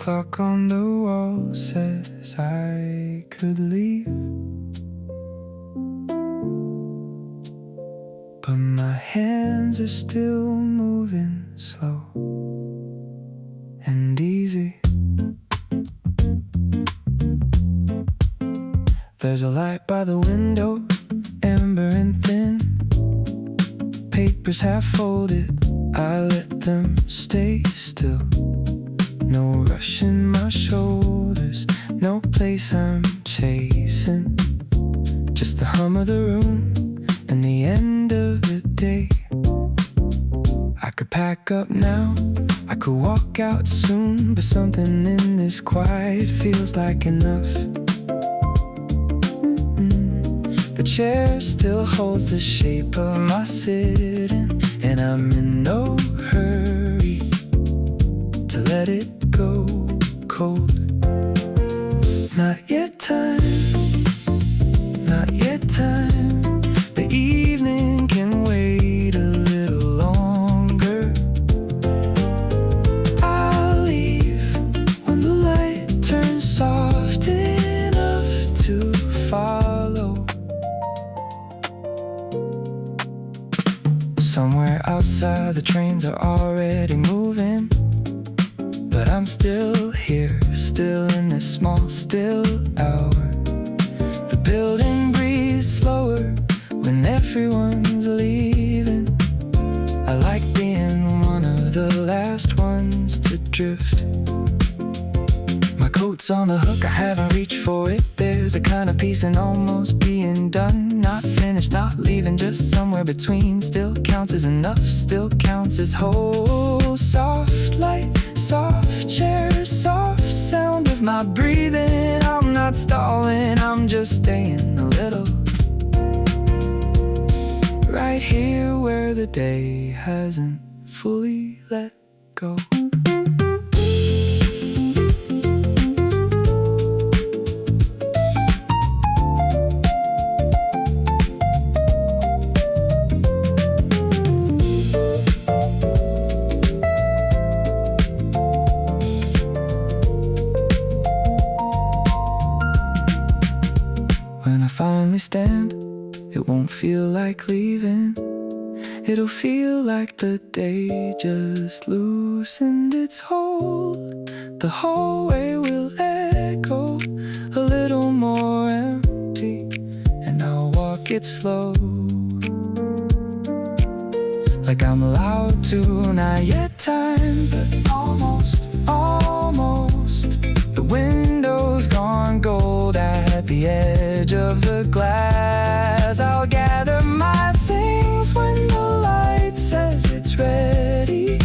clock on the wall says I could leave, but my hands are still moving slow and easy. There's a light by the window, amber and thin, papers half folded, I let them stay still. No rush in my shoulders, no place I'm chasing, just the hum of the room and the end of the day. I could pack up now, I could walk out soon, but something in this quiet feels like enough. The chair still holds the shape of my sitting, and I'm in no hurry to let it go cold. Not yet time, not yet time. The evening can wait a little longer. I'll leave when the light turns soft enough to follow. Somewhere outside the trains are already moving, but I'm still here, still in this small, still hour. The building breathes slower when everyone's leaving. I like being one of the last ones to drift. My coat's on the hook, I haven't reached for it. There's a kind of peace in almost being done. Not finished, not leaving, just somewhere between. Still counts as enough, still counts as whole. Soft light, soft chair, soft sound of my breathing. I'm not stalling, I'm just staying a little. Right here where the day hasn't fully let go. When I finally stand, it won't feel like leaving. It'll feel like the day just loosened its hold. The hallway will echo a little more empty, and I'll walk it slow, like I'm allowed to. Not yet time, but almost, almost. The window's gone gold at the edge of the glass. I'll gather my things when the light says it's ready.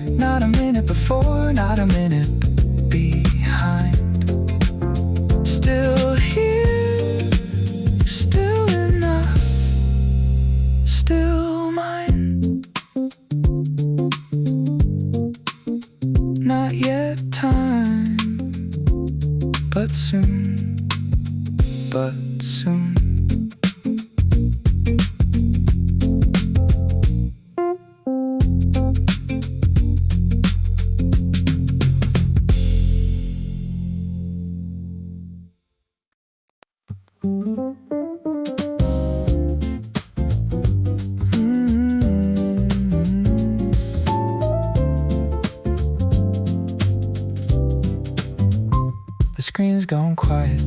Not a minute before, not a minute behind. Still here, still enough, still mine. Not yet time, but soon, but soon. The screen's gone quiet,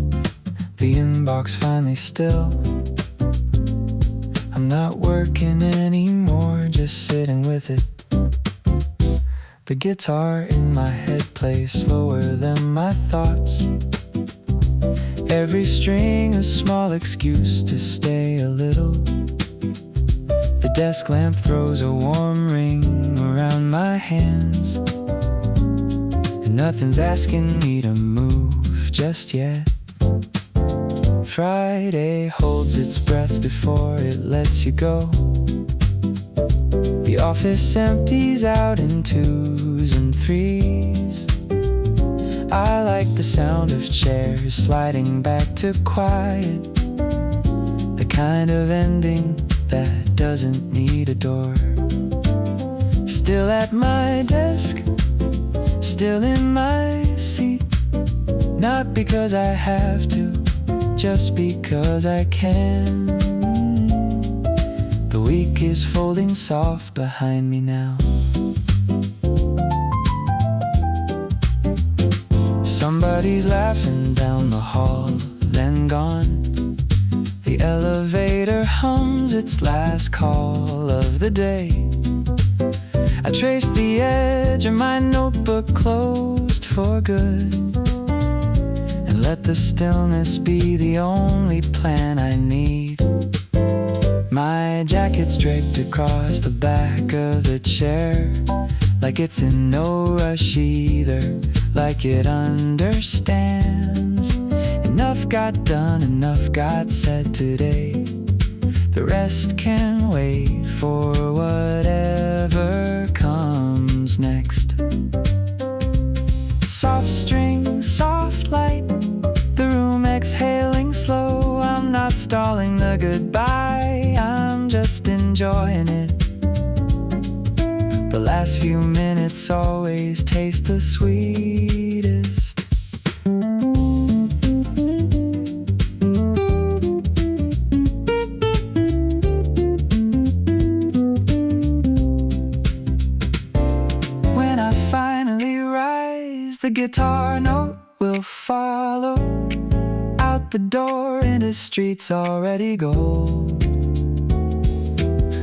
the inbox finally still. I'm not working anymore, just sitting with it. The guitar in my head plays slower than my thoughts. Every string a small excuse to stay a little. The desk lamp throws a warm ring around my hands, and nothing's asking me to move just yet. Friday holds its breath before it lets you go. The office empties out in 2s and 3s. I like the sound of chairs sliding back to quiet, the kind of ending that doesn't need a door. Still at my desk, still in my seat, not because I have to, just because I can. The week is folding soft behind me now. Somebody's laughing down the hall, then gone. The elevator hums its last call of the day. I trace the edge of my notebook closed for good, and let the stillness be the only plan I need. My jacket's draped across the back of the chair, like it's in no rush either, like it understands. Enough got done, enough got said today. The rest can wait for whatever comes next. Soft string, soft light, the room exhaling slow. I'm not stalling the goodbye, I'm just enjoying it. The last few minutes always taste the sweetest. When I finally rise, the guitar note will follow out the door into streets already gold.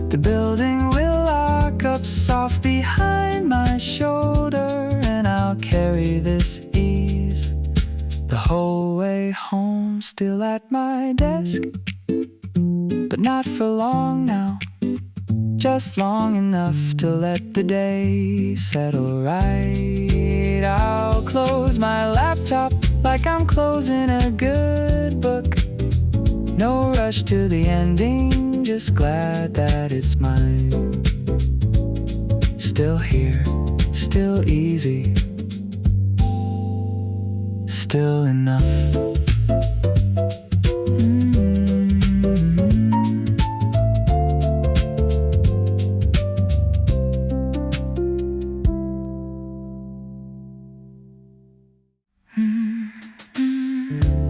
The building will lock up soft behind my shoulder, and I'll carry this ease the whole way home, still at my desk, but not for long now, just long enough to let the day settle right. I'll close my laptop like I'm closing a good book. No rush to the ending, just glad that it's mine. Still here, still easy, still enough.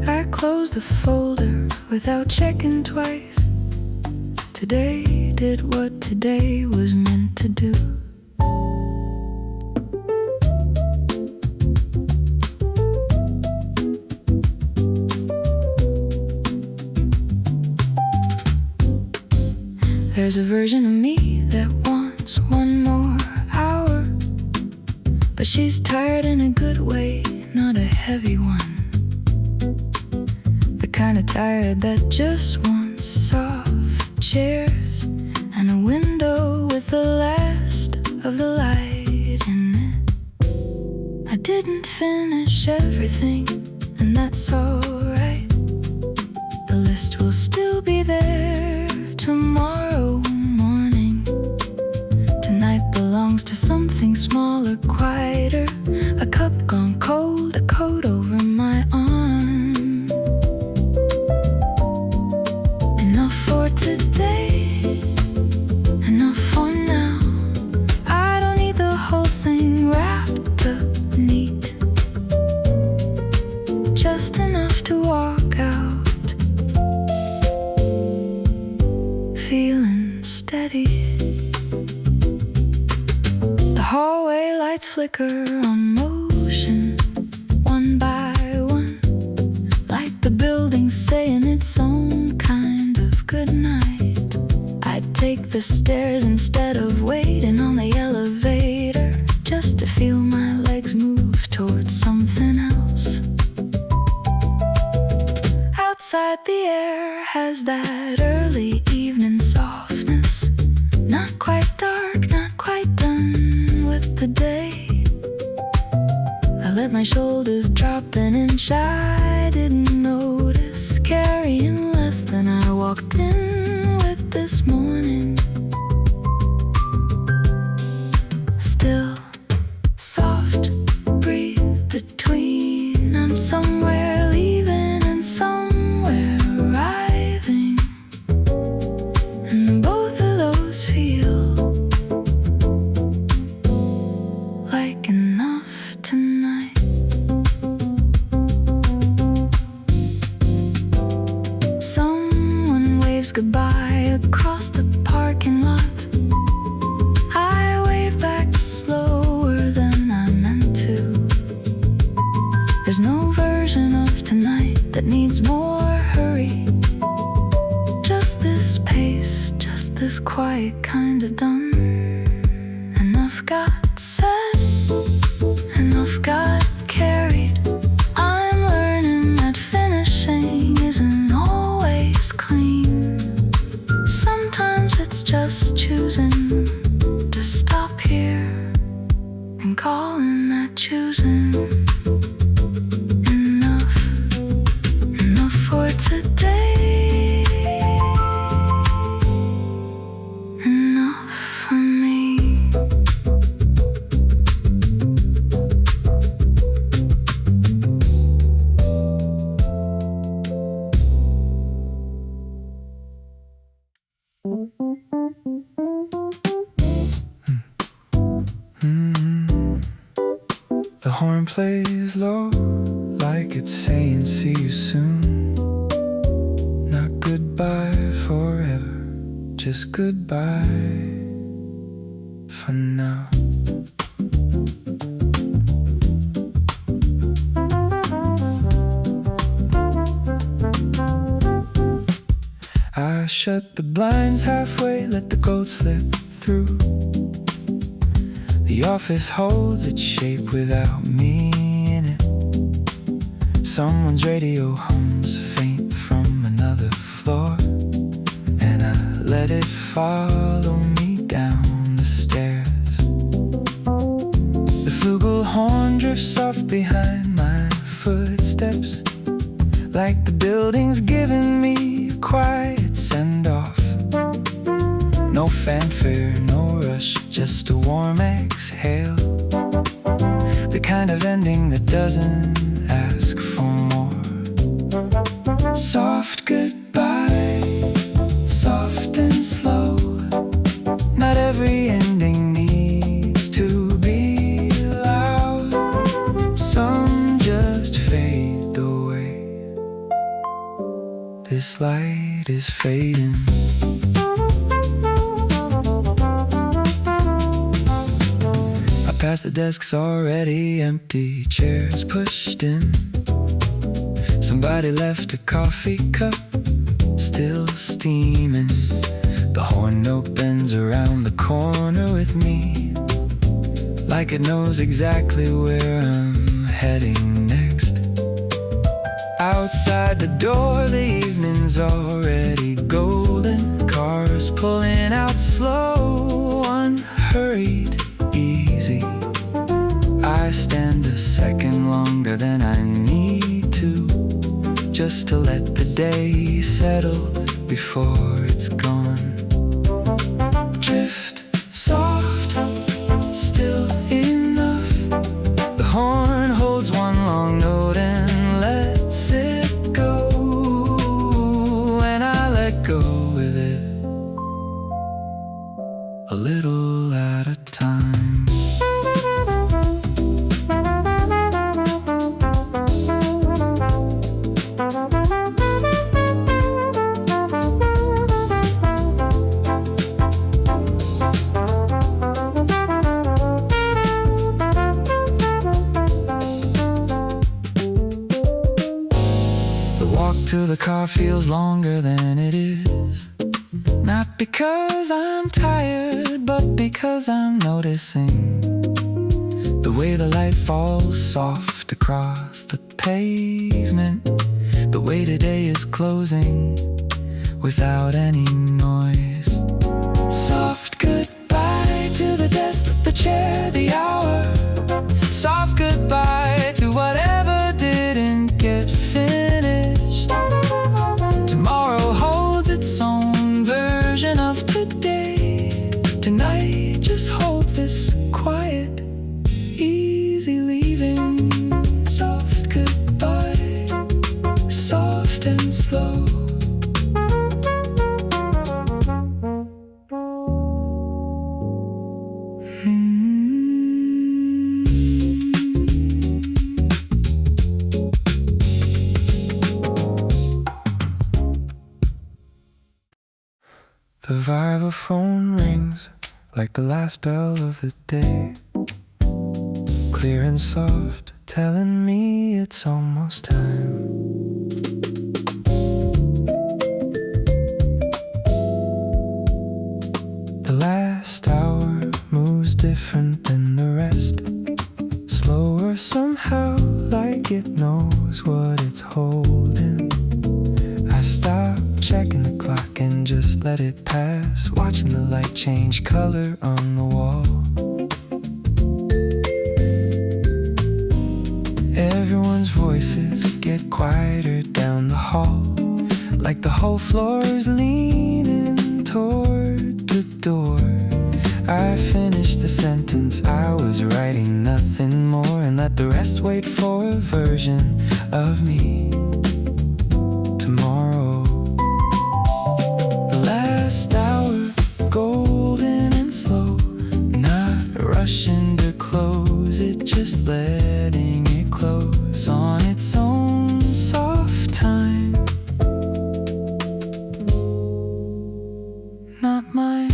I close the folder without checking twice. Today did what today was meant to do. There's a version of me that wants one more hour, but she's tired in a good way, not a heavy one. The kind of tired that just wants soft chairs and a window with the last of the light in it. I didn't finish everything, and that's alright. The list will still be there tomorrow morning. Tonight belongs to something smaller, quieter. A cup gone cold, a coat over my arm. Enough for today, enough for now. I don't need the whole thing wrapped up neat, just enough to walk out feeling steady. The hallway lights flicker on motion, one by one, like the building saying its own kind of goodnight. I'd take the stairs instead of waiting on the elevator, just to feel my legs move towards something else. Outside the air has that early evening softness, not quite dark, not quite done with the day. I let my shoulders drop an inch, I didn't notice, carrying less than I walked in with this morning. Still soft, breathe between. I'm somewhere leaving and somewhere arriving, and both of those feel like enough tonight. goodbye across the parking lot. I wave back slower than I meant to. There's no version of tonight that needs more hurry. Just this pace, just this quiet kind of done. Enough got said, enough got carried. I'm learning that finishing isn't always clean. Sometimes it's just choosing to stop here and calling that choosing. Enough for today. Enough for me. The horn plays low, like it's saying see you soon. Not goodbye forever, just goodbye for now. I shut the blinds halfway, let the cold slip through. The office holds its shape without me in it. Someone's radio hums faint from another floor, and I let it follow me down the stairs. The flugel horn drifts off behind my footsteps, like the building's giving me a quiet send-off. No fanfare, no rush, just a warm exhale. The kind of ending that doesn't ask for more. Soft goodbye, soft and slow. Not every ending needs to be loud. Some just fade away. This light is fading. Past the desks already empty, chairs pushed in. Somebody left a coffee cup, still steaming. The horn opens around the corner with me, like it knows exactly where I'm heading next. Outside the door, the evening's already golden. Cars pulling out slow, unhurried, easy. I stand a second longer than I need to, just to let the day settle before it's gone. Drift soft, still enough. The horn holds one long note and lets it go, and I let go with it, a little at a time. To the car feels longer than it is. Not because I'm tired, but because I'm noticing the way the light falls soft across the pavement, the way today is closing without any noise. Soft goodbye to the desk, the chair, the hour. Soft goodbye to whatever didn't get finished. Tomorrow holds its own version of today. Tonight just holds this quiet, easy leaving. Soft goodbye, soft and slow. The vibraphone rings like the last bell of the day, clear and soft, telling me it's almost time. The last hour moves different than the rest, slower somehow, like it knows what it's holding. I stop checking the clock and just let it pass, watching the light change color on the wall. Everyone's voices get quieter down the hall, like the whole floor's leaning toward the door. I finished the sentence I was writing, nothing more, and let the rest wait for a version of me tomorrow. The last hour, golden and slow, not rushing to close it, just letting it close on its own soft time. Not mine.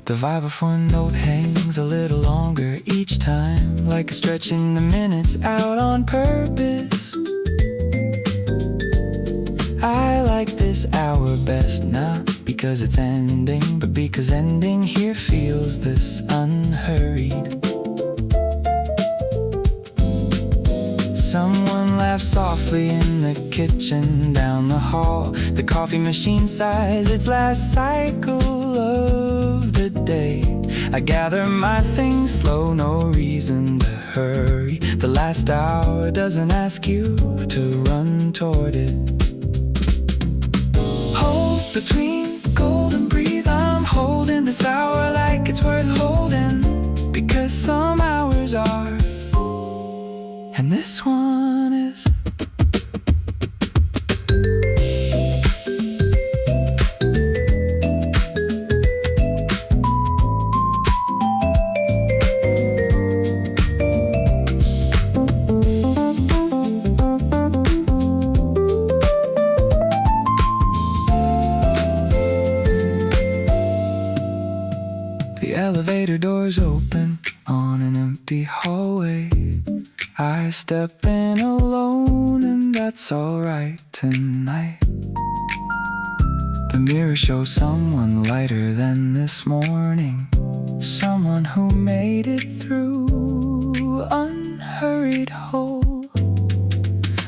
The vibraphone note hangs a little longer each time, like stretching the minutes out on purpose. I like this hour best, not because it's ending, but because ending here feels this unhurried. Someone laughs softly in the kitchen down the hall. The coffee machine sighs its last cycle of the day. I gather my things slow, no reason to hurry. The last hour doesn't ask you to run toward it. Hold between gold and breathe. I'm holding this hour like it's worth holding, because some hours are, and this one is. The elevator doors open on an empty hallway. I step in alone, and that's alright tonight. The mirror shows someone lighter than this morning, someone who made it through unhurried whole.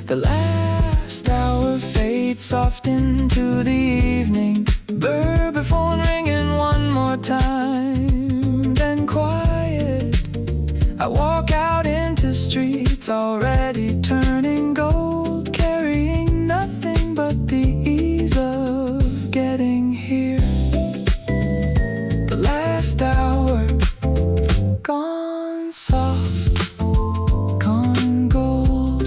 The last hour fades soft into the evening, bourbon phone ringing one more time, then quiet. I walk out into streets already turning gold, carrying nothing but the ease of getting here. The last hour, gone soft, gone gold.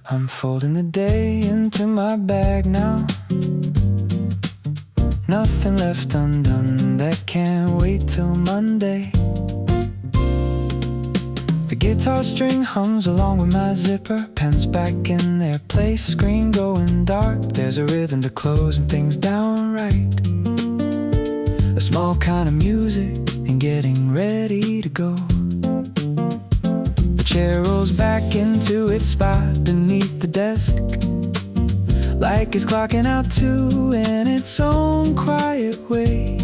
I'm folding the day into my bag now. Nothing left undone that can't wait till Monday. The guitar string hums along with my zipper, pens back in their place, screen going dark. There's a rhythm to closing things down right, a small kind of music and getting ready to go. The chair rolls back into its spot beneath the desk, like it's clocking out two in its own quiet way.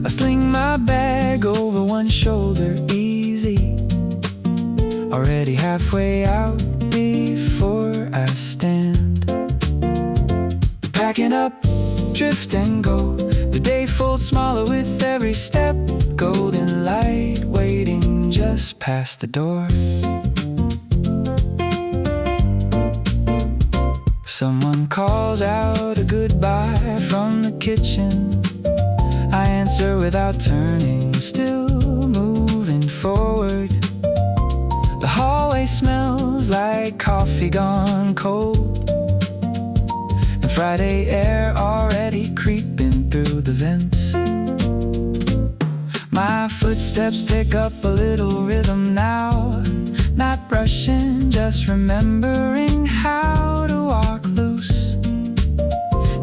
I sling my bag over one shoulder, easy, already halfway out before I stand. Packing up, drift and go. The day folds smaller with every step, golden light waiting just past the door. Someone calls out a goodbye from the kitchen. I answer without turning, still forward. The hallway smells like coffee gone cold, and Friday air already creeping through the vents. My footsteps pick up a little rhythm now, not rushing, just remembering how to walk loose.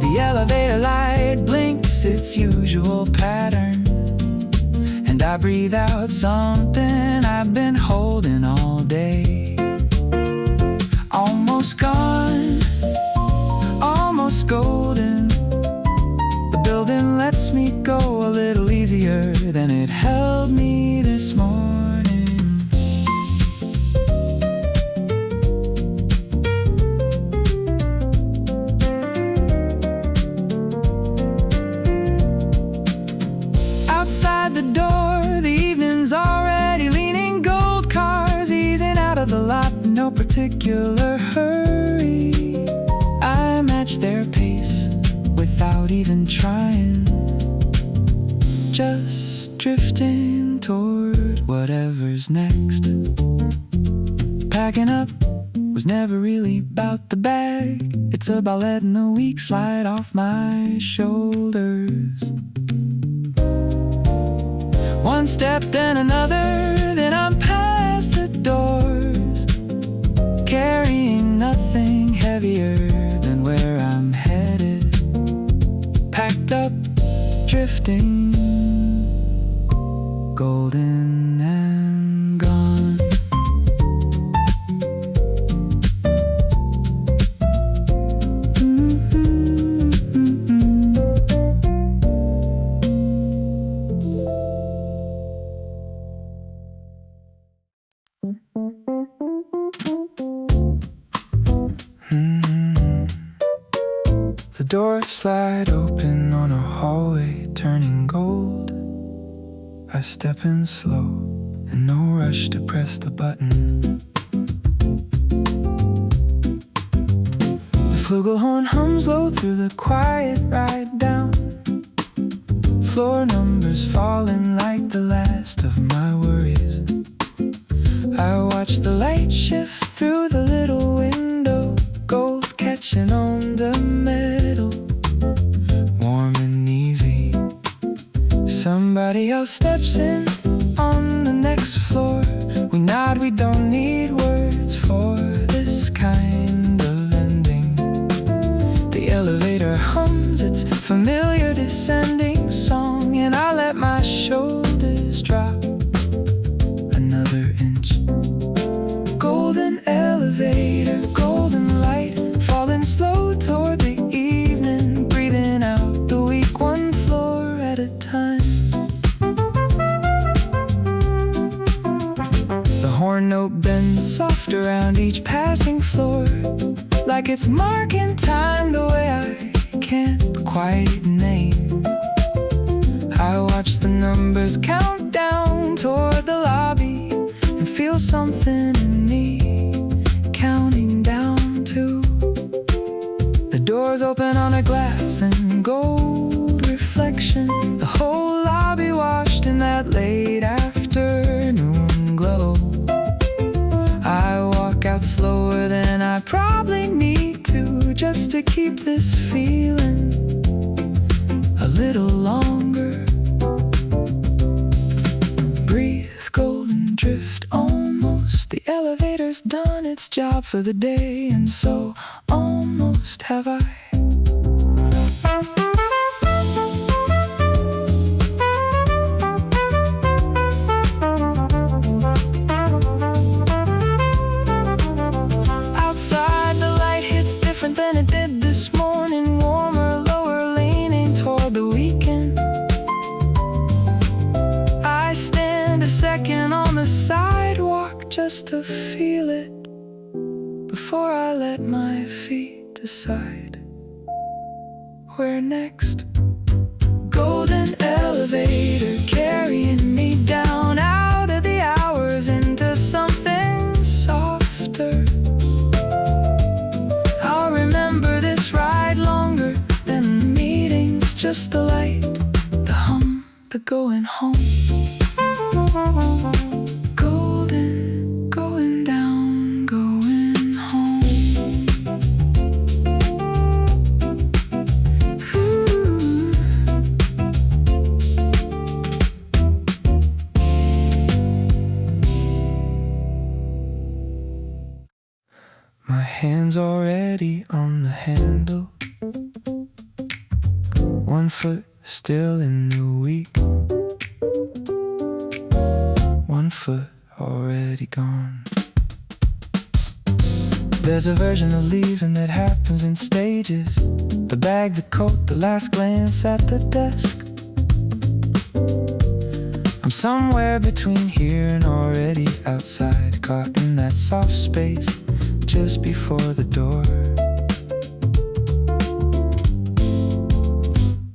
The elevator light blinks its usual pattern, and I breathe out something I've been holding all day. Almost gone, almost golden. The building lets me go a little easier than it held me this morning. Outside the door, the evening's already leaning. Gold cars easing out of the lot, no particular hurry. I match their pace without even trying, just drifting toward whatever's next. Packing up was never really about the bag. It's about letting the week slide off my shoulders. One step, then another, then I'm past the doors, carrying nothing heavier than where I'm headed. Packed up, drifting, golden and gone. The doors slide open on a hallway turning gold. I step in slow, and no rush to press the button. The flugelhorn hums low through the quiet ride down. Floor numbers falling like the last of my worries. I watch the light shift through the little window, gold catching on the metal, warm and easy. Somebody else steps in on the next floor. We nod, we don't need words for this kind of ending. The elevator hums its familiar descending song, and I let my shoulders drop another inch. Golden elevator, golden light, falling slow toward the evening, breathing out the week one floor at a time. The horn note bends soft around each passing floor, like it's marking time the way I can't quite name. I watch the numbers count down toward the lobby and feel something in me counting down too. The doors open on a glass and gold reflection, the whole lobby washed in that late afternoon glow. I walk out slower than I probably need to, just to keep this feeling a little longer. Breathe, golden drift, almost. The elevator's done its job for the day, and so almost have I. Outside the light hits different than it did this morning, warmer, lower, leaning toward the weekend. I stand a second on the sidewalk just to feel it before I let my feet decide where next. Golden elevator carrying me down out of the hours into something softer. I'll remember this ride longer than the meetings, just the light, the hum, the going home. hand's already on the handle. One foot still in the week. One foot already gone. There's a version of leaving that happens in stages. The bag, the coat, the last glance at the desk. I'm somewhere between here and already outside, caught in that soft space just before the door.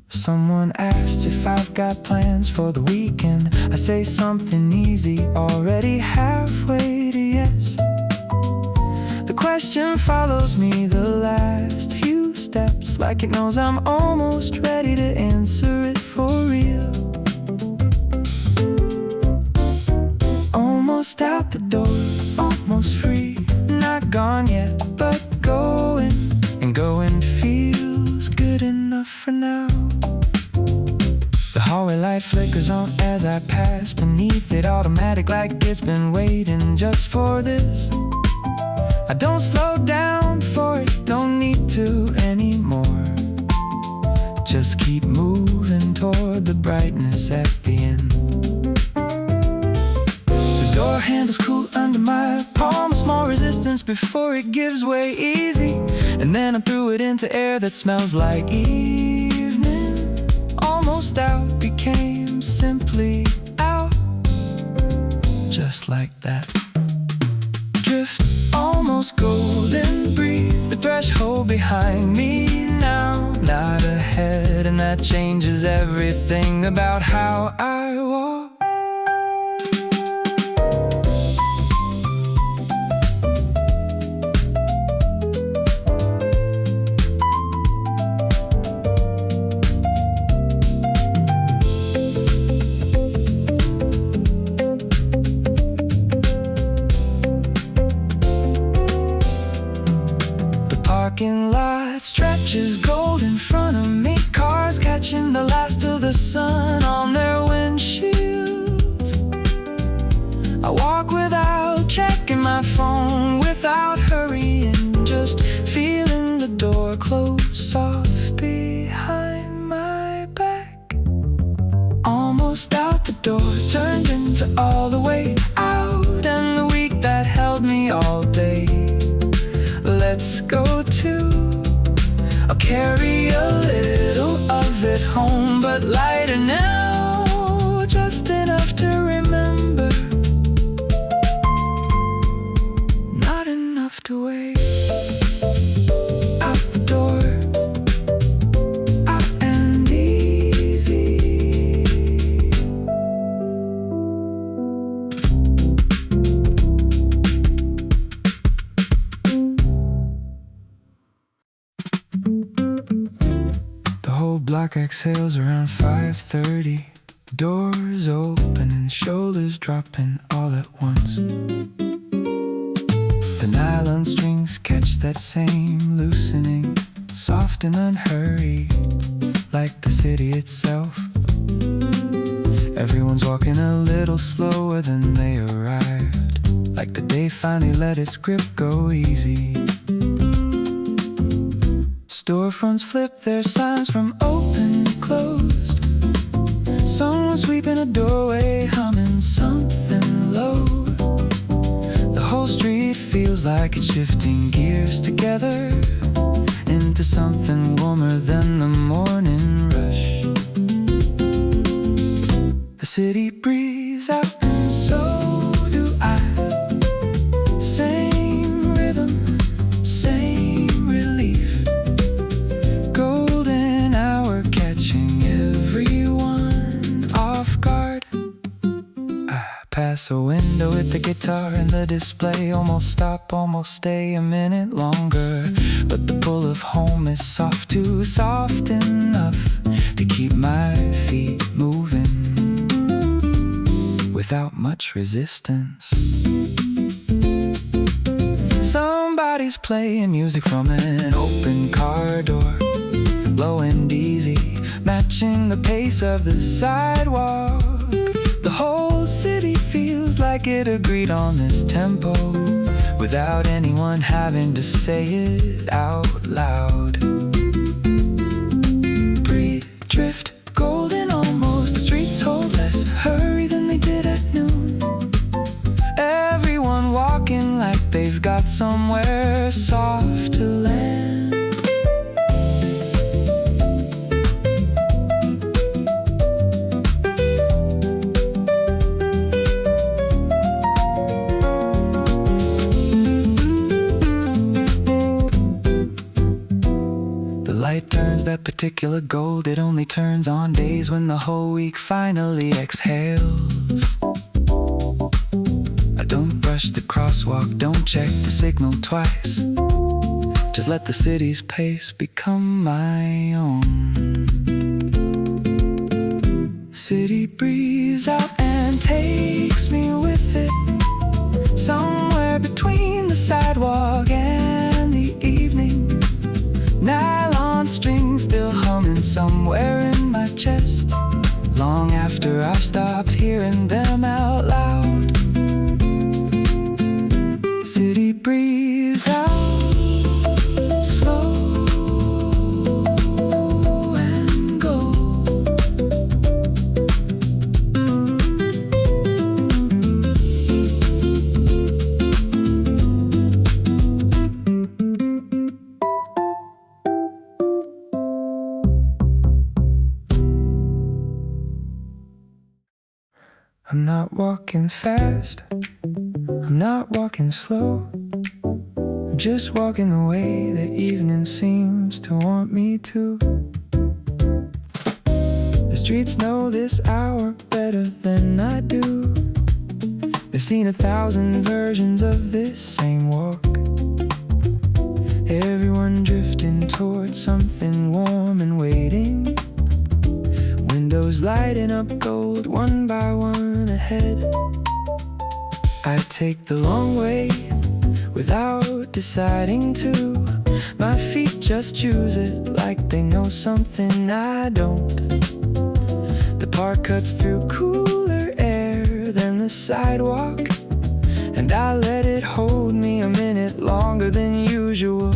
Someone asked if I've got plans for the weekend. I say something easy, already halfway to yes. The question follows me the last few steps, like it knows I'm almost ready to answer it for real. Almost out the door, almost free. Not gone yet, but going. And going feels good enough for now. The hallway light flickers on as I pass beneath it, automatic like it's been waiting just for this. I don't slow down for it, don't need to anymore. Just keep moving toward the brightness at the end. The door handle's cool under my palm, a small resistance before it gives way easy. And then I threw it into air that smells like evening. Almost out became simply out. Just like that. Drift, almost golden, breathe the threshold behind me now. Not ahead, and that changes everything about how I walk. Parking lot stretches gold in front of me. Cars catching the last of the sun on their windshields. I walk without checking my phone, without hurrying, just feeling the door close soft behind my back. Almost out the door, turned into all the way out. And the week that held me all day, let's go too. I'll carry a little of it home, but lighter now, just enough to remember. Not enough to wait. Out the door, out and easy. Block exhales around 5:30. Doors open and shoulders dropping all at once. The nylon strings catch that same loosening, soft and unhurried, like the city itself. Everyone's walking a little slower than they arrived, like the day finally let its grip go easy. Storefronts flip their signs from open to closed. Someone sweeping a doorway, humming something low. The whole street feels like it's shifting gears together into something warmer than the morning rush. The city breathes out and so do I. Same rhythm, same relief. Pass a window with the guitar and the display. Almost stop, almost stay a minute longer. But the pull of home is soft, too soft enough to keep my feet moving without much resistance. Somebody's playing music from an open car door, low and easy, matching the pace of the sidewalk. The whole city feels like it agreed on this tempo, with without anyone having to say it out loud. Breathe, drift, golden almost. The streets hold less hurry than they did at noon. Everyone walking like they've got somewhere soft to land. Light turns that particular gold. It only turns on days when the whole week finally exhales. I don't brush the crosswalk, don't check the signal twice. Just let the city's pace become my own. City breathes out and takes me with it, somewhere between the sidewalk and the evening. Nylon strings still humming somewhere in my chest, long after I've stopped hearing them out loud. City breathes out slow and go. I'm not walking fast, I'm not walking slow, I'm just walking the way the evening seems to want me to. The streets know this hour better than I do. They've seen 1,000 versions of this same walk. Everyone drifting towards something warm and waiting. Windows lighting up gold one by one ahead. I take the long way without deciding to. My feet just choose it like they know something I don't. The park cuts through cooler air than the sidewalk, and I let it hold me a minute longer than usual.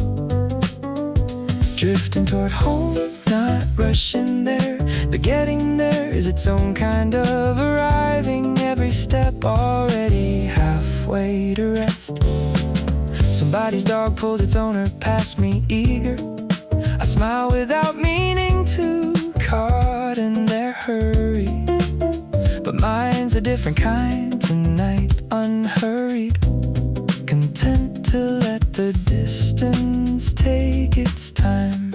Drifting toward home, not rushing there. The getting there is its own kind of arriving. Every step already halfway to rest. Somebody's dog pulls its owner past me eager. I smile without meaning to, caught in their hurry. But mine's a different kind tonight, unhurried, content to let the distance take its time.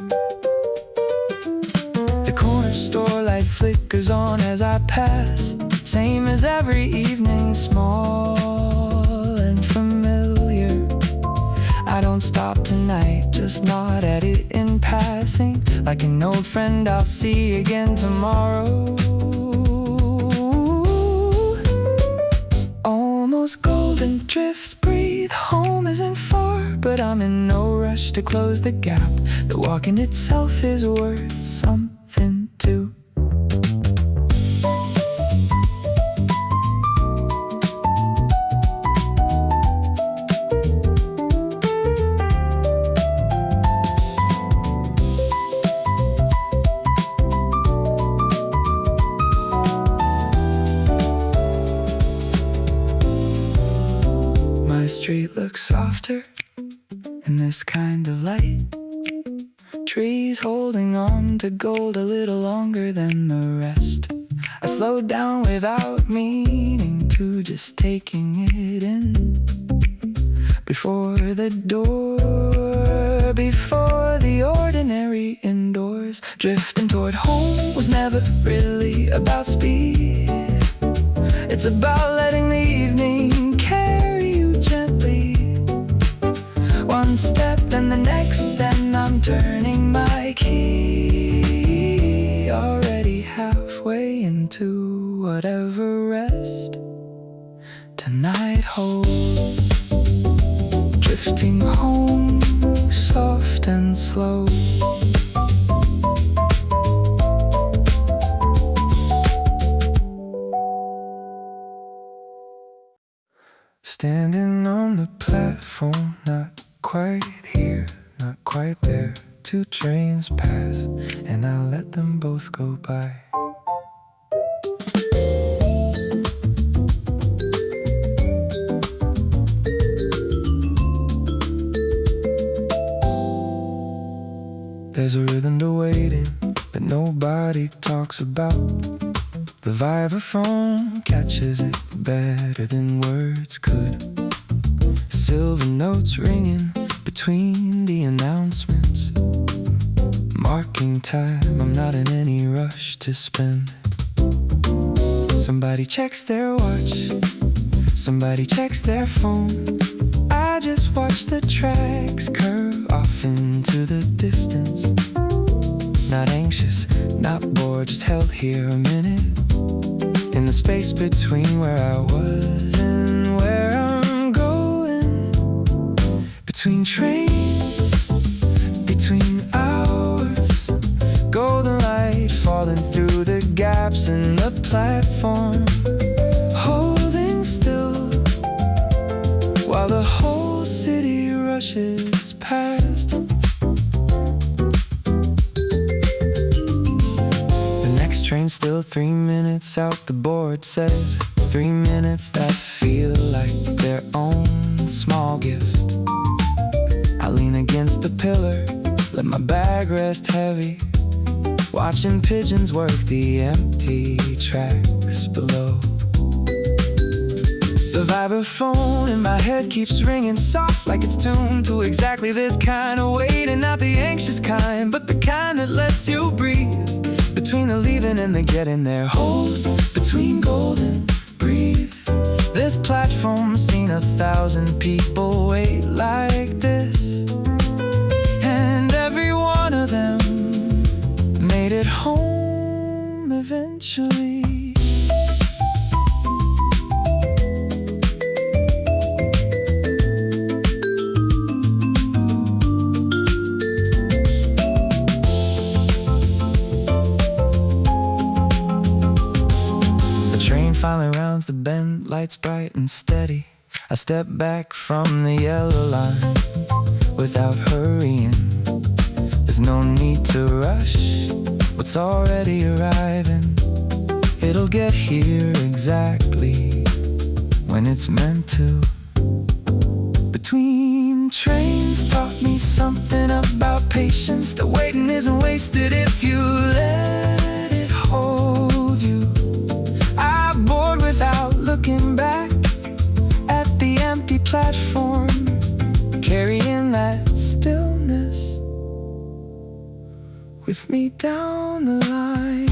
The corner store light flickers on as I pass, same as every evening, small and familiar. I don't stop tonight, just nod at it in passing, like an old friend I'll see again tomorrow. Almost golden drift, breathe, home isn't far, but I'm in no rush to close the gap. The walk in itself is worth something too. My street looks softer in this kind of light. Trees holding on to gold a little longer than the rest. I slowed down without meaning to, just taking it in. Before the door, before the ordinary indoors. Drifting toward home was never really about speed. It's about letting the evening carry you gently. One step, then the next, then I'm turning my key. Already halfway into whatever rest tonight holds. Drifting home, soft and slow. Standing on the platform, not quite here, not quite there. Two trains pass, and I let them both go by. There's a rhythm to waiting that nobody talks about. The vibraphone catches it better than words could. Silver notes ringing between the announcements, marking time. I'm not in any rush to spend. Somebody checks their watch, somebody checks their phone. I just watch the tracks curve off into the distance. Not anxious, not bored, just held here a minute, in the space between where I was and where I'm going. Between trains, between hours, golden light falling through the gaps in the platform, holding still while the whole city rushes past. The next train's still 3 minutes out, the board says 3 minutes that feel like their own small gift. I lean against the pillar, let my bag rest heavy, watching pigeons work the empty tracks below. The vibraphone in my head keeps ringing soft, like it's tuned to exactly this kind of waiting. Not the anxious kind, but the kind that lets you breathe between the leaving and the getting there. Hold between golden, breathe. This platform's seen 1,000 people wait like this, and every one of them made it home eventually. Finally rounds the bend, lights bright and steady. I step back from the yellow line without hurrying. There's no need to rush what's already arriving. It'll get here exactly when it's meant to. Between trains taught me something about patience, that waiting isn't wasted if you let it hold you. I board without looking back at the empty platform, carrying that stillness with me down the line.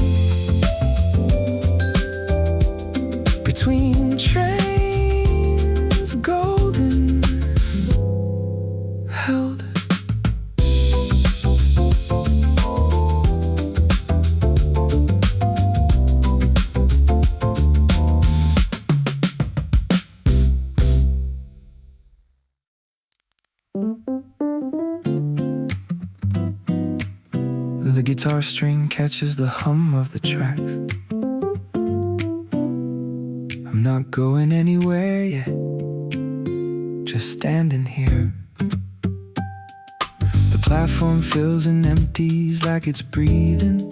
Between trains, golden held. The guitar string catches the hum of the tracks. I'm not going anywhere yet, just standing here. The platform fills and empties like it's breathing.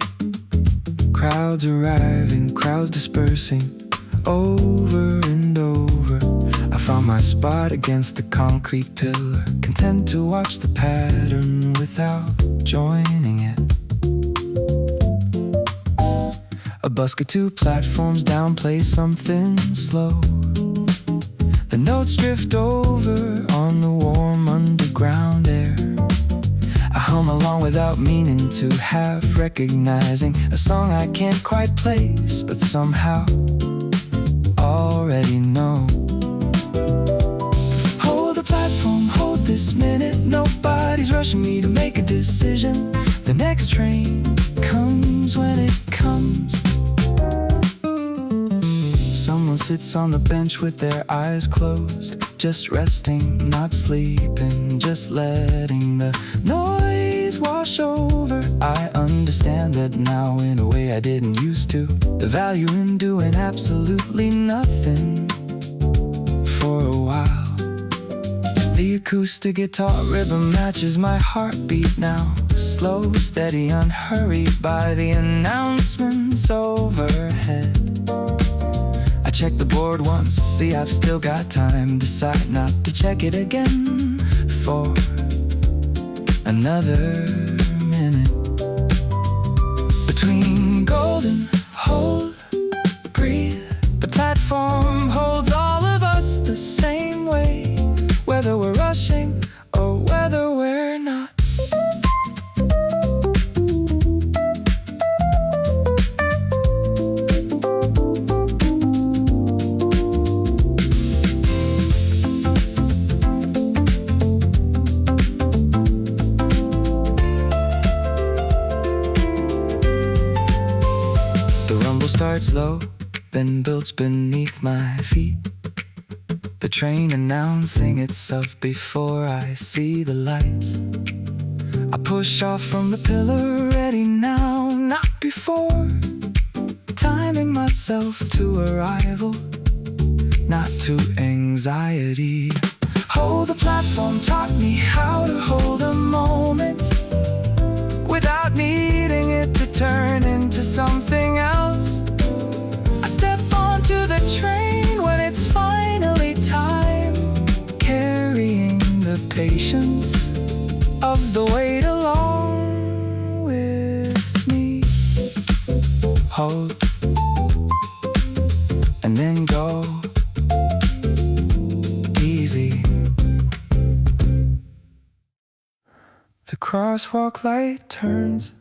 Crowds arriving, crowds dispersing, over and over. I found my spot against the concrete pillar, content to watch the pattern without joining it. A busker 2 platforms down plays something slow. The notes drift over on the warm underground air. I hum along without meaning to, half recognizing a song I can't quite place, but somehow already know. Hold the platform, hold this minute. Nobody's rushing me to make a decision. The next train comes when it comes. Someone sits on the bench with their eyes closed, just resting, not sleeping, just letting the noise wash over. I understand that now in a way I didn't used to. The value in doing absolutely nothing for a while. The acoustic guitar rhythm matches my heartbeat now. Slow, steady, unhurried by the announcements overhead. I check the board once, see I've still got time. Decide not to check it again for another minute. Between golden, hold, breathe. The platform holds all of us the same way, whether we're rushing or whether we're not. The rumble starts low, then builds beneath my feet. The train announcing itself before I see the lights. I push off from the pillar, ready now, not before. Timing myself to arrival, not to anxiety. Oh, the platform taught me how to hold a moment without needing it to turn into something else. I step onto the train when it's finally time, carrying the patience of the weight along with me. Hold and then go easy. The crosswalk light turns,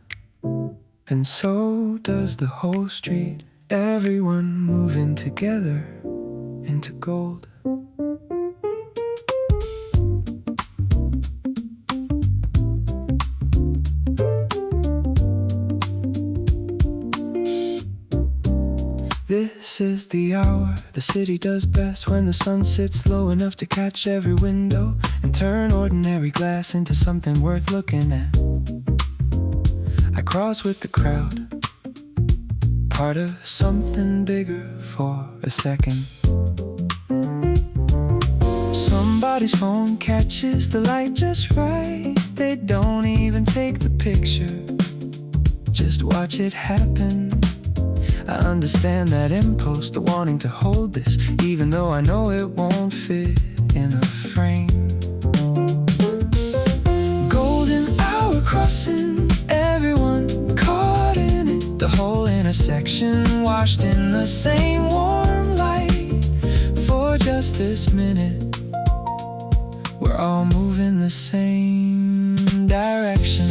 and so does the whole street. Everyone moving together into gold. This is the hour the city does best, when the sun sits low enough to catch every window and turn ordinary glass into something worth looking at. I cross with the crowd, part of something bigger for a second. Somebody's phone catches the light just right. They don't even take the picture, just watch it happen. I understand that impulse, the wanting to hold this, even though I know it won't fit in a frame. Golden hour crossing, everyone caught in it. The whole intersection washed in the same warm light. For just this minute, we're all moving the same direction.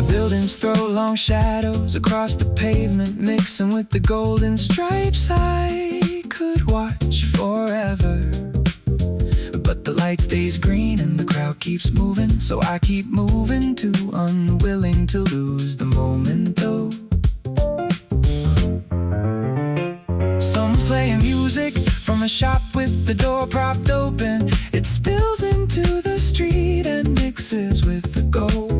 Buildings throw long shadows across the pavement, mixing with the golden stripes. I could watch forever, but the light stays green and the crowd keeps moving, so I keep moving too, unwilling to lose the moment though. Someone's playing music from a shop with the door propped open. It spills into the street and mixes with the gold.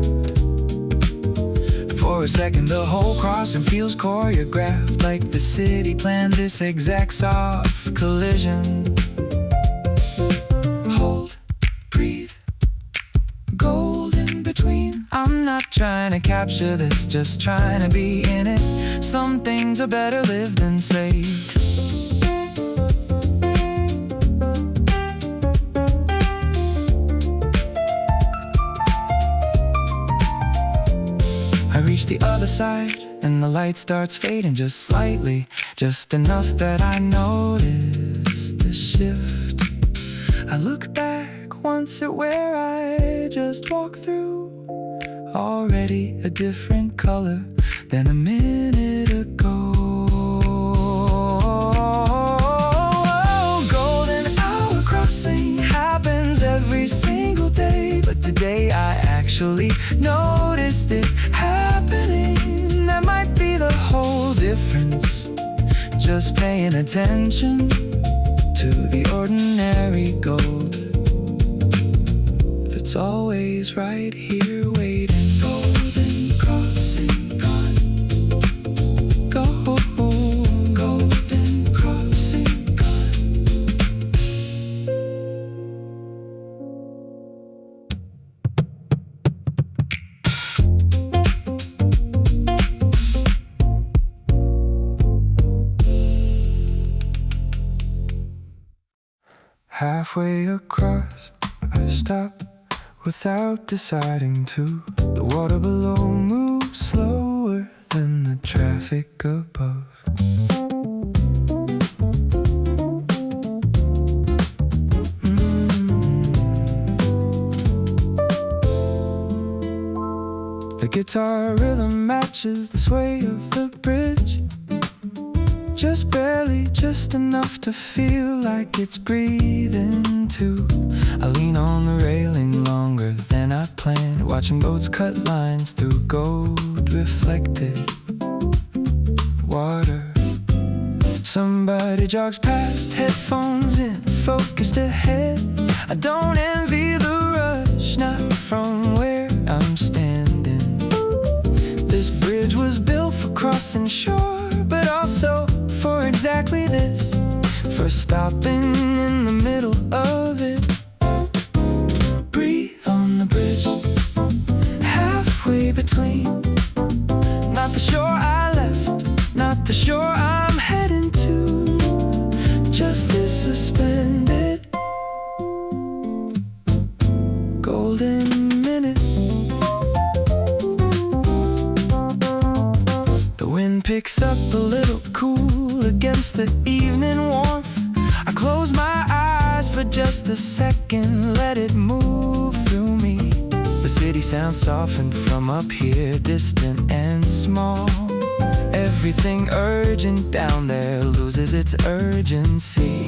For a second the whole crossing feels choreographed, like the city planned this exact soft collision. Hold, breathe, gold in between. I'm not trying to capture this, just trying to be in it. Some things are better lived than saved. I reach the other side and the light starts fading just slightly, just enough that I notice the shift. I look back once at where I just walked through, already a different color than a minute ago. Golden hour crossing happens every single day, but today I actually noticed it happening. That might be the whole difference, just paying attention to the ordinary gold that's always right here waiting. Golden crossing gone, go, golden crossing gone. Halfway across, I stop without deciding to. The water below moves slower than the traffic above. The guitar rhythm matches the sway of the bridge, just barely, just enough to feel like it's breathing too. I lean on the railing longer than I planned, watching boats cut lines through gold reflected water. Somebody jogs past, headphones in, focused ahead. I don't envy the rush, not from where I'm standing. This bridge was built for crossing shore, but also for exactly this, for stopping in the middle of it. Breathe on the bridge, halfway between. Not the shore I left, not the shore I'm heading to, just this suspended golden minute. The wind picks up a little cool against the evening warmth. I close my eyes for just a second, let it move through me. The city sounds softened from up here, distant and small. Everything urgent down there loses its urgency.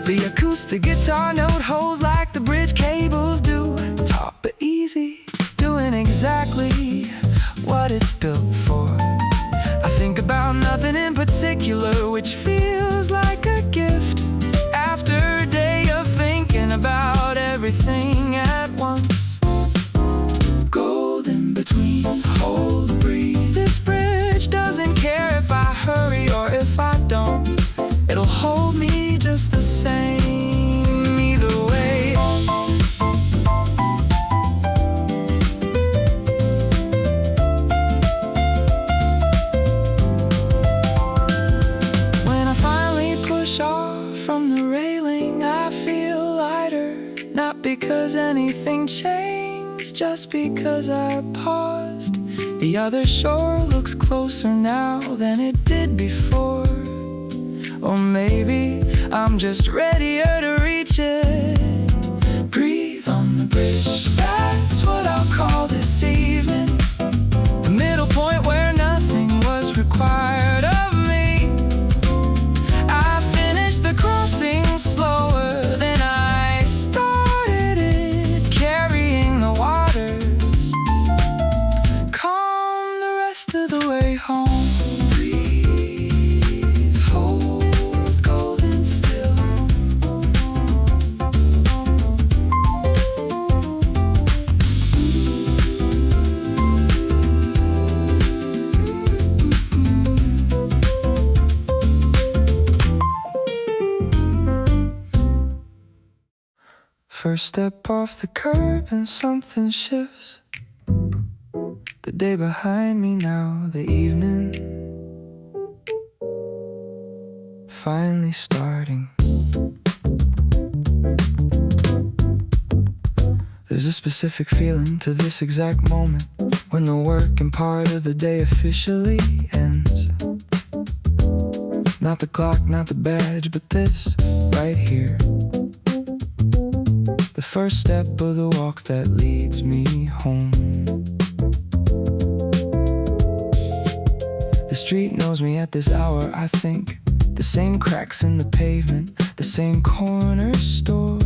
The acoustic guitar note holds like the bridge cables do, taut but easy, doing exactly what it's built for. I think about nothing in particular, which feels like a gift after a day of thinking about everything at once. Golden between, hold, breathe. This bridge doesn't care if I hurry or if I don't. It'll hold me just the same either way. When I finally push off from the railing, I feel lighter. Not because anything changed, just because I paused. The other shore looks closer now than it did before. Or maybe I'm just readier to reach it. Breathe on the bridge, that's what I'll call this evening. The middle point where nothing was required of me. I finished the crossing slower than I started it, carrying the waters, calm the rest of the way home. First step off the curb and something shifts. The day behind me now, the evening finally starting. There's a specific feeling to this exact moment, when the working part of the day officially ends. Not the clock, not the badge, but this right here. The first step of the walk that leads me home. The street knows me at this hour, I think. The same cracks in the pavement, the same corner store.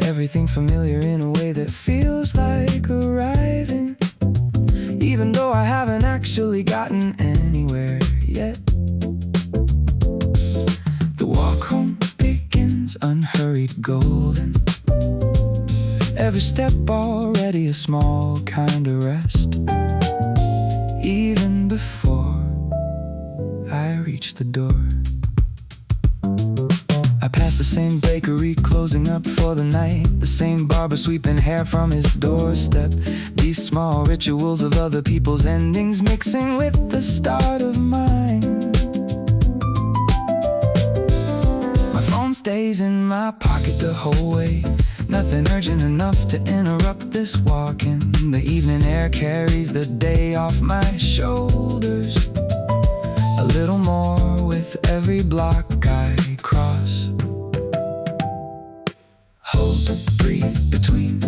Everything familiar in a way that feels like arriving, even though I haven't actually gotten anywhere yet. The walk home begins unhurried, golden. Every step already a small kind of rest, even before I reach the door. I pass the same bakery closing up for the night, the same barber sweeping hair from his doorstep. These small rituals of other people's endings mixing with the start of mine. My phone stays in my pocket the whole way. Nothing urgent enough to interrupt this walking. The evening air carries the day off my shoulders. A little more with every block I cross. Hold, breathe between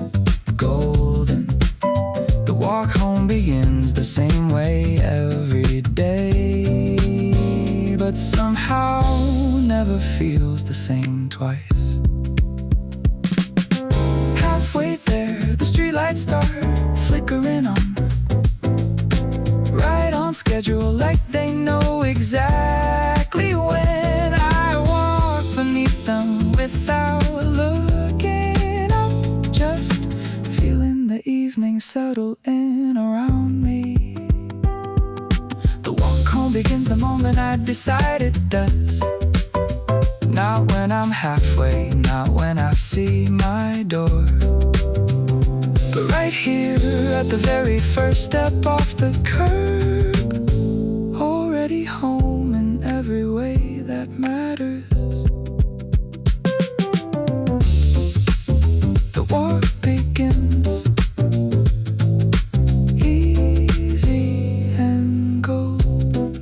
golden. The walk home begins the same way every day, but somehow never feels the same twice. Halfway there, the streetlights start flickering on, right on schedule, like they know exactly when. I walk beneath them without looking up, just feeling the evening settle in around me. The walk home begins the moment I decide it does. Not when I'm halfway, not when I see my door, but right here at the very first step off the curb. Already home in every way that matters. The walk begins easy and golden.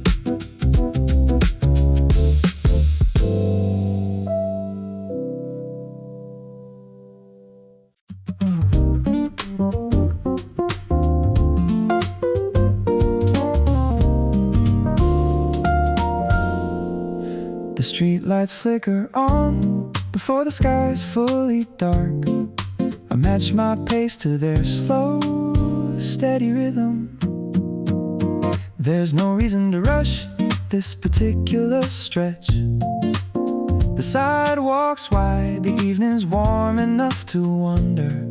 The streetlights flicker on before the sky's fully dark. I match my pace to their slow, steady rhythm. There's no reason to rush this particular stretch. The sidewalk's wide, the evening's warm enough to wonder.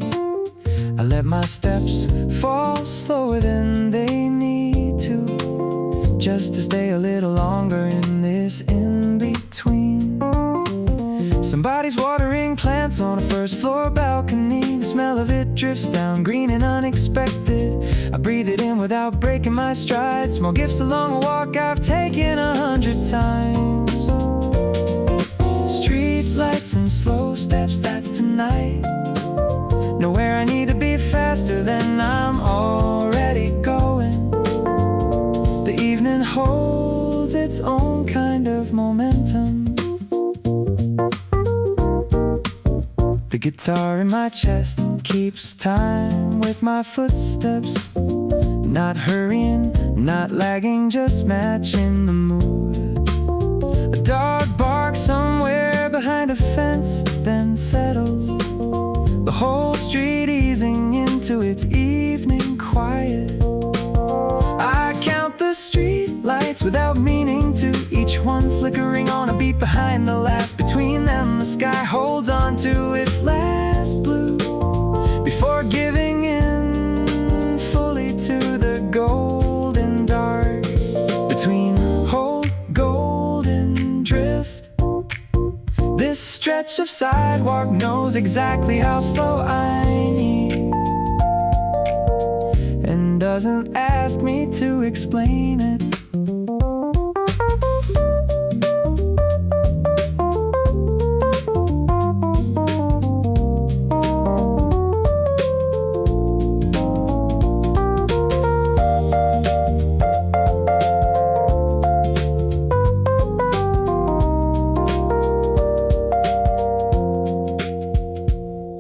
I let my steps fall slower than they need to, just to stay a little longer in this in-between. Somebody's watering plants on a first floor balcony. The smell of it drifts down, green and unexpected. I breathe it in without breaking my stride. Small gifts along a walk I've taken 100 times. Street lights and slow steps, that's tonight. Nowhere I need to be faster than I'm already going. The evening holds its own kind of momentum. The guitar in my chest keeps time with my footsteps. Not hurrying, not lagging, just matching the mood. A dog barks somewhere behind a fence, then settles. The whole street easing into its evening quiet. I count the street lights without meaning to, each one flickering on a beat behind the last. Between them the sky holds on to its last blue before giving in fully to the golden dark. Between whole golden drift, this stretch of sidewalk knows exactly how slow I need, and doesn't ask me to explain it.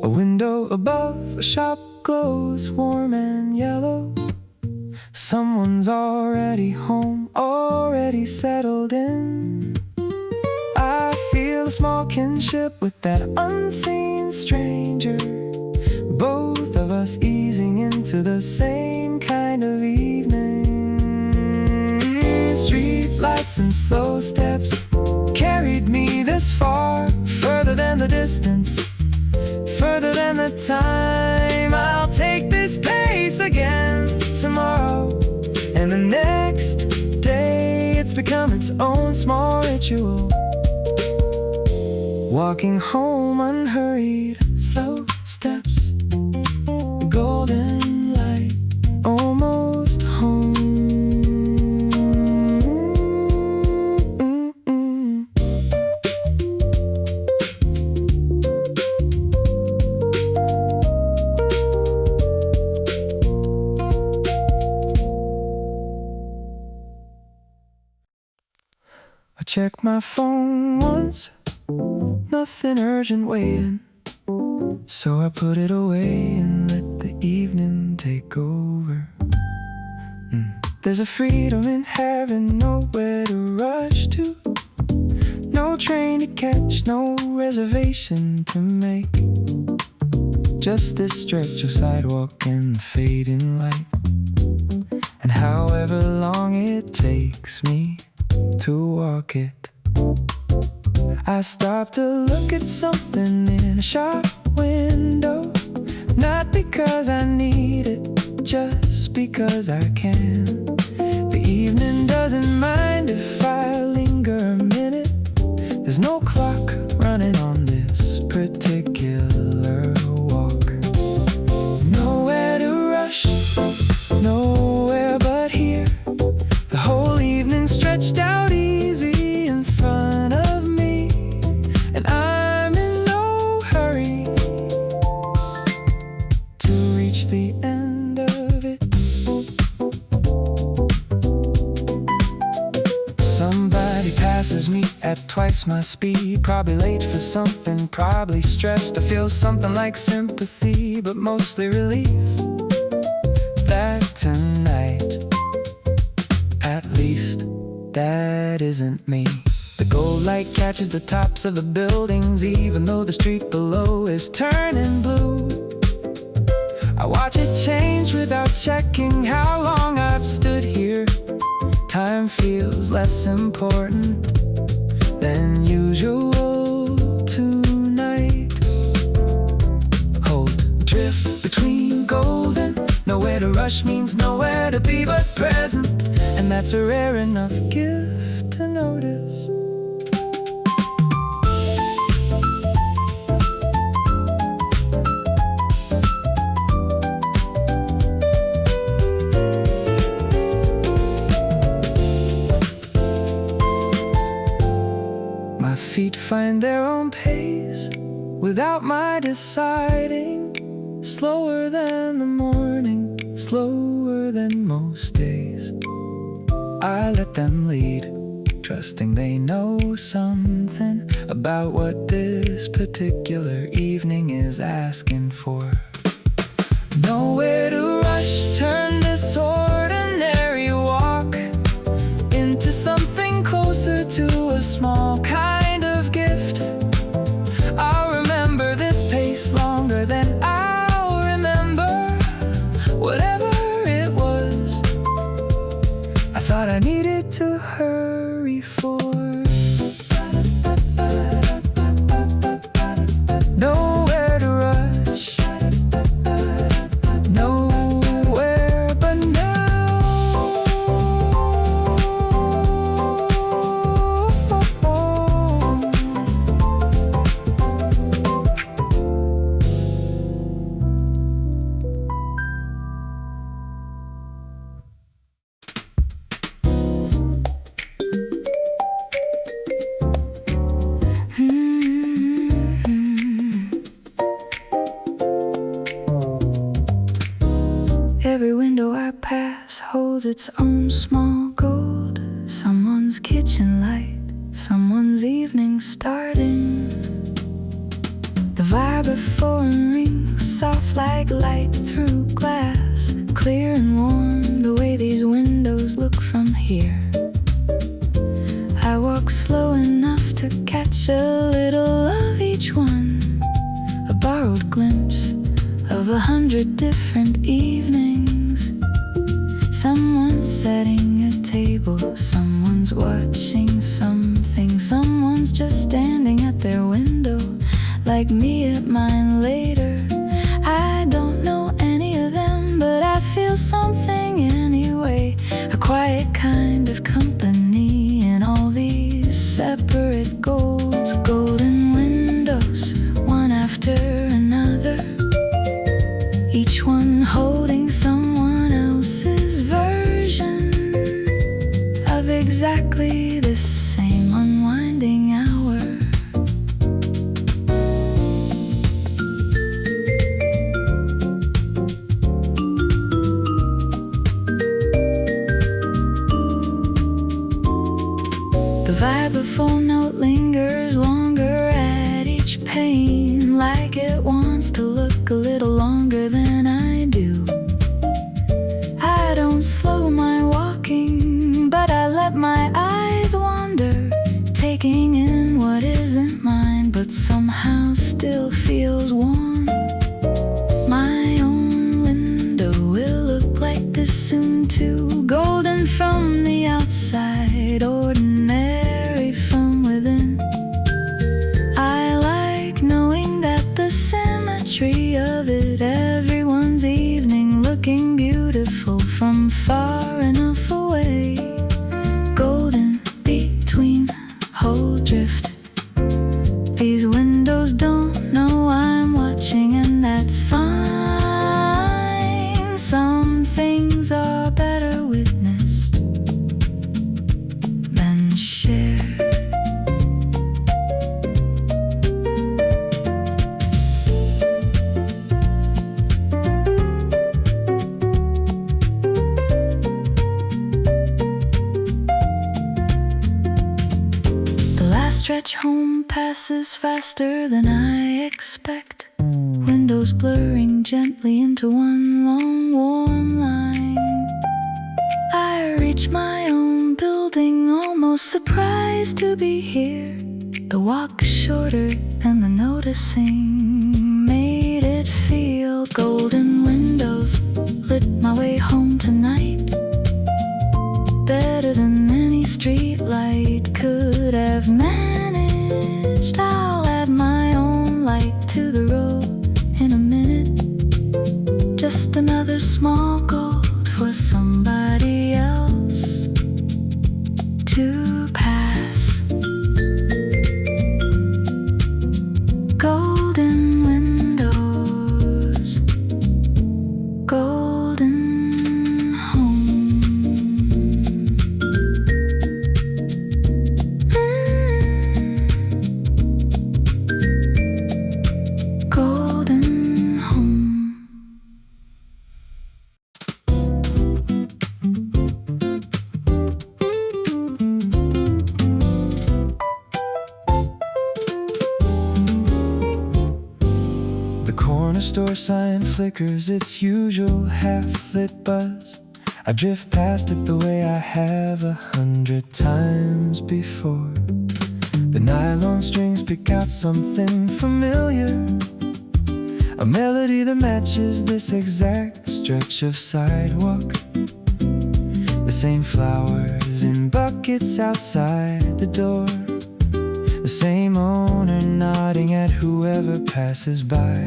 A window above a shop glows warm and yellow. Someone's already home, already settled in. I feel a small kinship with that unseen stranger, both of us easing into the same kind of evening. Street lights and slow steps carried me this far, further than the distance, further than the time. I'll take this pace again tomorrow and the next day. It's become its own small ritual, walking home unhurried, slow steps, golden light, almost home. I checked my phone once, nothing urgent waiting, so I put it away and let the evening take over. There's a freedom in having nowhere to rush to, no train to catch, no reservation to make, just this stretch of sidewalk and the fading light, and however long it takes me to walk it. I stopped to look at something in a shop window, not because I need it, just because I can. The evening doesn't mind if I linger a minute. There's no clock running on this particular walk. Nowhere to rush, nowhere but here. The whole evening stretched out easy in front of me, and I'm in no hurry to reach the end of it. Somebody passes me at twice my speed, probably late for something, probably stressed. I feel something like sympathy, but mostly relief that tonight, at least, that isn't me. The gold light catches the tops of the buildings, even though the street below is turning blue. I watch it change without checking how long I've stood here. Time feels less important than usual tonight. Hold, drift between golden. Nowhere to rush means nowhere to be but present, and that's a rare enough gift to notice. My feet find their own pace without my deciding. Slower than the morning, slower than most days. I let them lead, trusting they know something about what this particular evening is asking for. Nowhere to rush, turn this ordinary walk into something closer to a small kind of gift. I'll remember this pace longer than I'll remember whatever it was I thought I needed to hurry for. Nowhere to rush, nowhere but now. Every window I pass holds its own small gold. Someone's kitchen light, someone's evening starting. The vibe of foreign rings, soft like light through glass, clear and warm the way these windows look from here. I walk slow enough to catch a little of each one, a borrowed glimpse of 100 different evenings. Someone's setting a table, someone's watching something, someone's just standing at their window, like me at mine later. I don't know any of them, but I feel something anyway, a quiet kind of company in all these separate golds, golden windows, one after another, each one holding someone else's version of exactly the same unwinding hour. The vibraphone note lingers longer at each pane, like it wants to look a little longer than I do. I don't slow my walking, but I let my eyes wander, taking in what isn't mine, but somehow still feels warm. My own window will look like this soon too, golden from the outside, ordinary from within. I like knowing that the symmetry of it, everyone's evening looking beautiful from far enough away. Golden between whole drift. These windows don't know I'm watching, and that's fine. Some things are better witnessed than shared. Stretch home passes faster than I expect, windows blurring gently into one long warm line. I reach my own building, almost surprised to be here. The walk shorter and the noticing made it feel golden. Windows lit my way home tonight, better than any streetlight could have managed. I'll add my own light to the road in a minute. Just another small gold for somebody else to pass. Golden windows, golden home. Golden home. The corner store sign flickers its usual half-lit buzz. I drift past it the way I have 100 times before. The nylon strings pick out something familiar, a melody that matches this exact stretch of sidewalk. The same flowers in buckets outside the door, the same owner nodding at whoever passes by.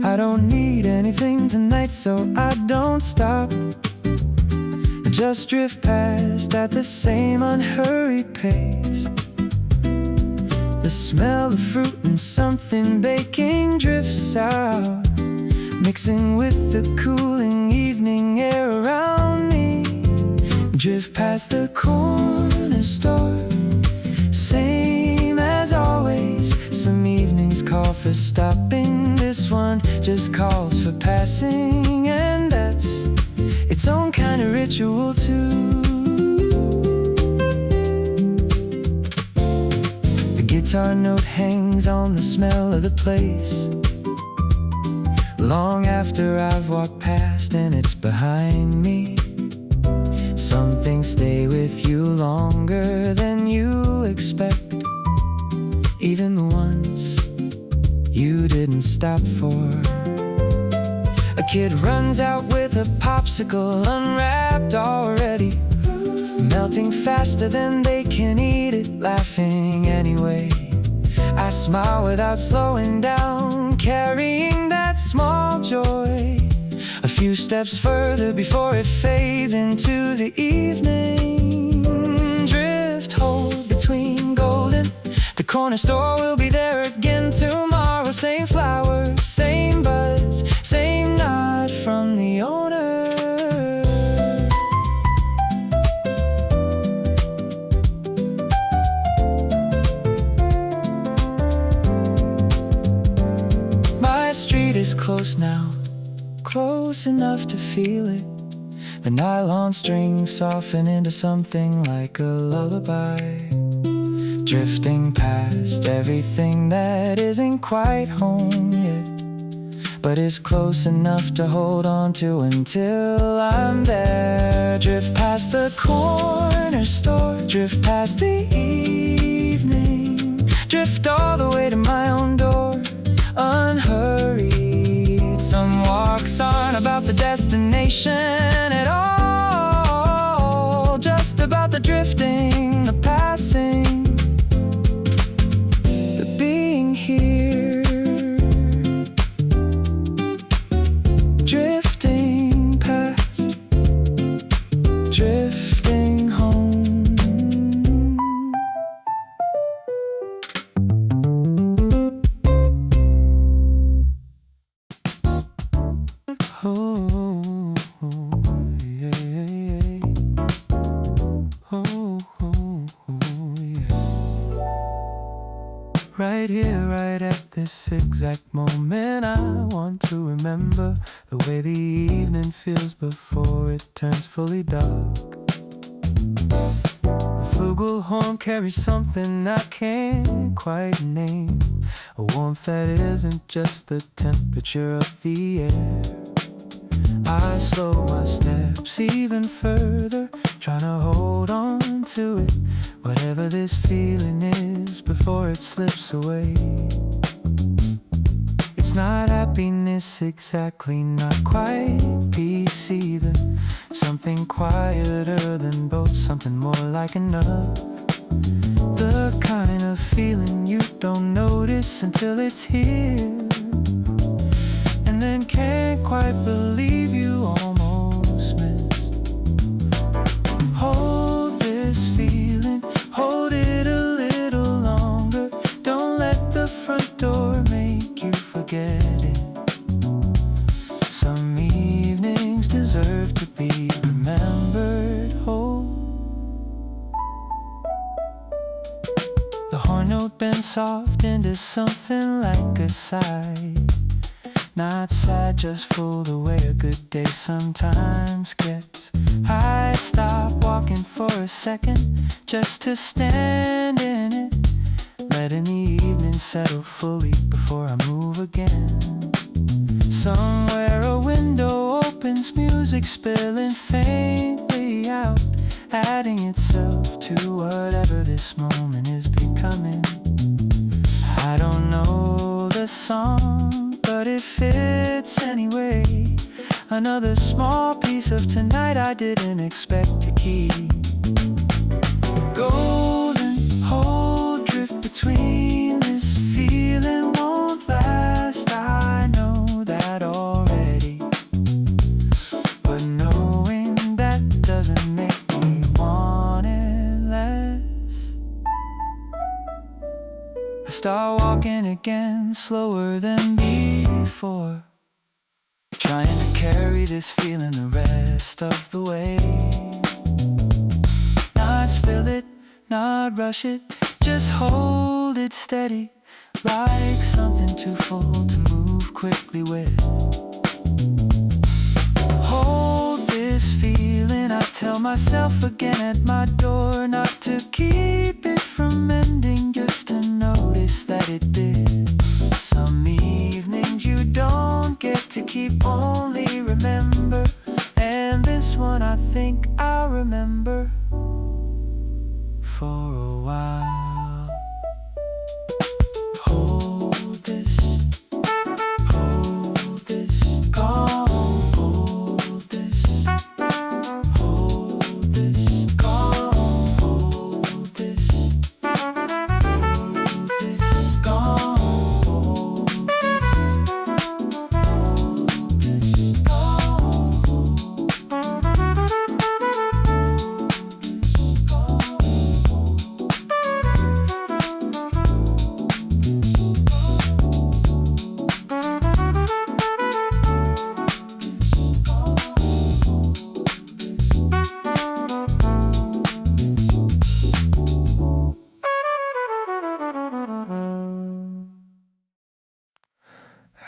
I don't need anything tonight, so I don't stop. I just drift past at the same unhurried pace. The smell of fruit and something baking drifts out, mixing with the cooling evening air around me. Drift past the corner store, same as always. Some evenings call for stopping, this one just calls for passing, and that's its own kind of ritual too. The guitar note hangs on the smell of the place, long after I've walked past and it's behind me. Some things stay with you longer than you expect, even the ones you didn't stop for. A kid runs out with a popsicle unwrapped already, melting faster than they can eat it, laughing anyway. I smile without slowing down, carrying that small joy a few steps further before it fades into the evening. Drift hold between golden. The corner store will be there again tomorrow. Same flowers, same buzz, same nod from the owner. My street is close now, close enough to feel it. The nylon strings soften into something like a lullaby, drifting past everything that isn't quite home yet, but is close enough to hold on to until I'm there. Drift past the corner store, drift past the evening, drift all the way to my own door, unhurried. Some walks aren't about the destination at all, just about the drifting, the passing, the being here. Drifting past, drifting home. Oh, yeah, yeah. Oh, yeah. Right here, right at this exact moment, I want to remember the way the evening feels before it turns fully dark. The flugelhorn carries something I can't quite name, a warmth that isn't just the temperature of the air. I slow my steps even further, trying to hold on to it, whatever this feeling is, before it slips away. It's not happiness exactly, not quite peace either. Something quieter than both, something more like enough. The kind of feeling you don't notice until it's here, and then can't quite believe you almost missed. Hold this feeling, hold it a little longer. Don't let the front door make you forget it. Some evenings deserve to be remembered whole. The horn note bends soft into something like a sigh, not sad, just full the way a good day sometimes gets. I stop walking for a second, just to stand in it, letting the evening settle fully before I move again. Somewhere a window opens, music spilling faintly out, adding itself to whatever this moment is becoming. I don't know the song, but it fits anyway. Another small piece of tonight I didn't expect to keep. Golden hold, drift between. This feeling won't last, I know that already, but knowing that doesn't make me want it less. I start walking again, slower than before, trying to carry this feeling the rest of the way. Not spill it, not rush it, just hold it steady, like something too full to move quickly with. Hold this feeling, I tell myself again at my door, not to keep it from ending, just to notice that it did. Some evenings you don't get to keep, only remember, and this one I think I'll remember for a while. Hold this, hold this, gone. Hold this, hold this, gone. Hold this, hold this, gone.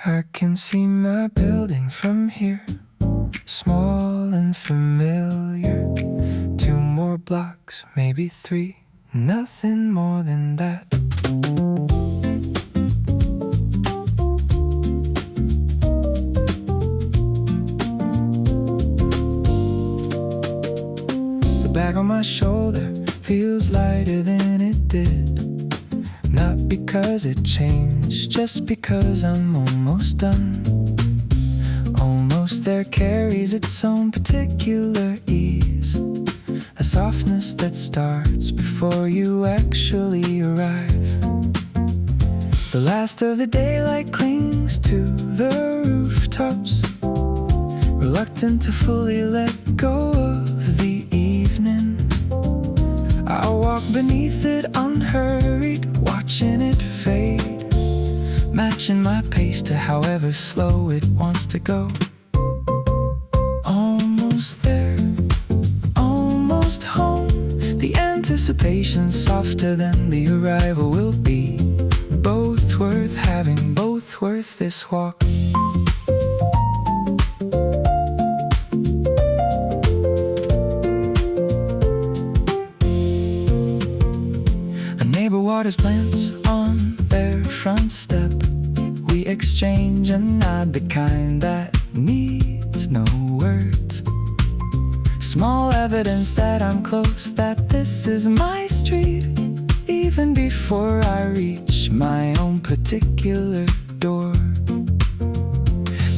I can see my building from here, small feeling familiar. 2 more blocks, maybe 3, nothing more than that. The bag on my shoulder feels lighter than it did. Not because it changed, just because I'm almost done. Almost there carries its own particular ease, a softness that starts before you actually arrive. The last of the daylight clings to the rooftops, reluctant to fully let go of the evening. I walk beneath it unhurried, watching it fade, matching my pace to however slow it wants to go. Almost there, almost home. The anticipation's softer than the arrival will be. Both worth having, both worth this walk. A neighbor waters plants on their front step. We exchange a nod, the kind that needs no words. Small evidence that I'm close, that this is my street, even before I reach my own particular door.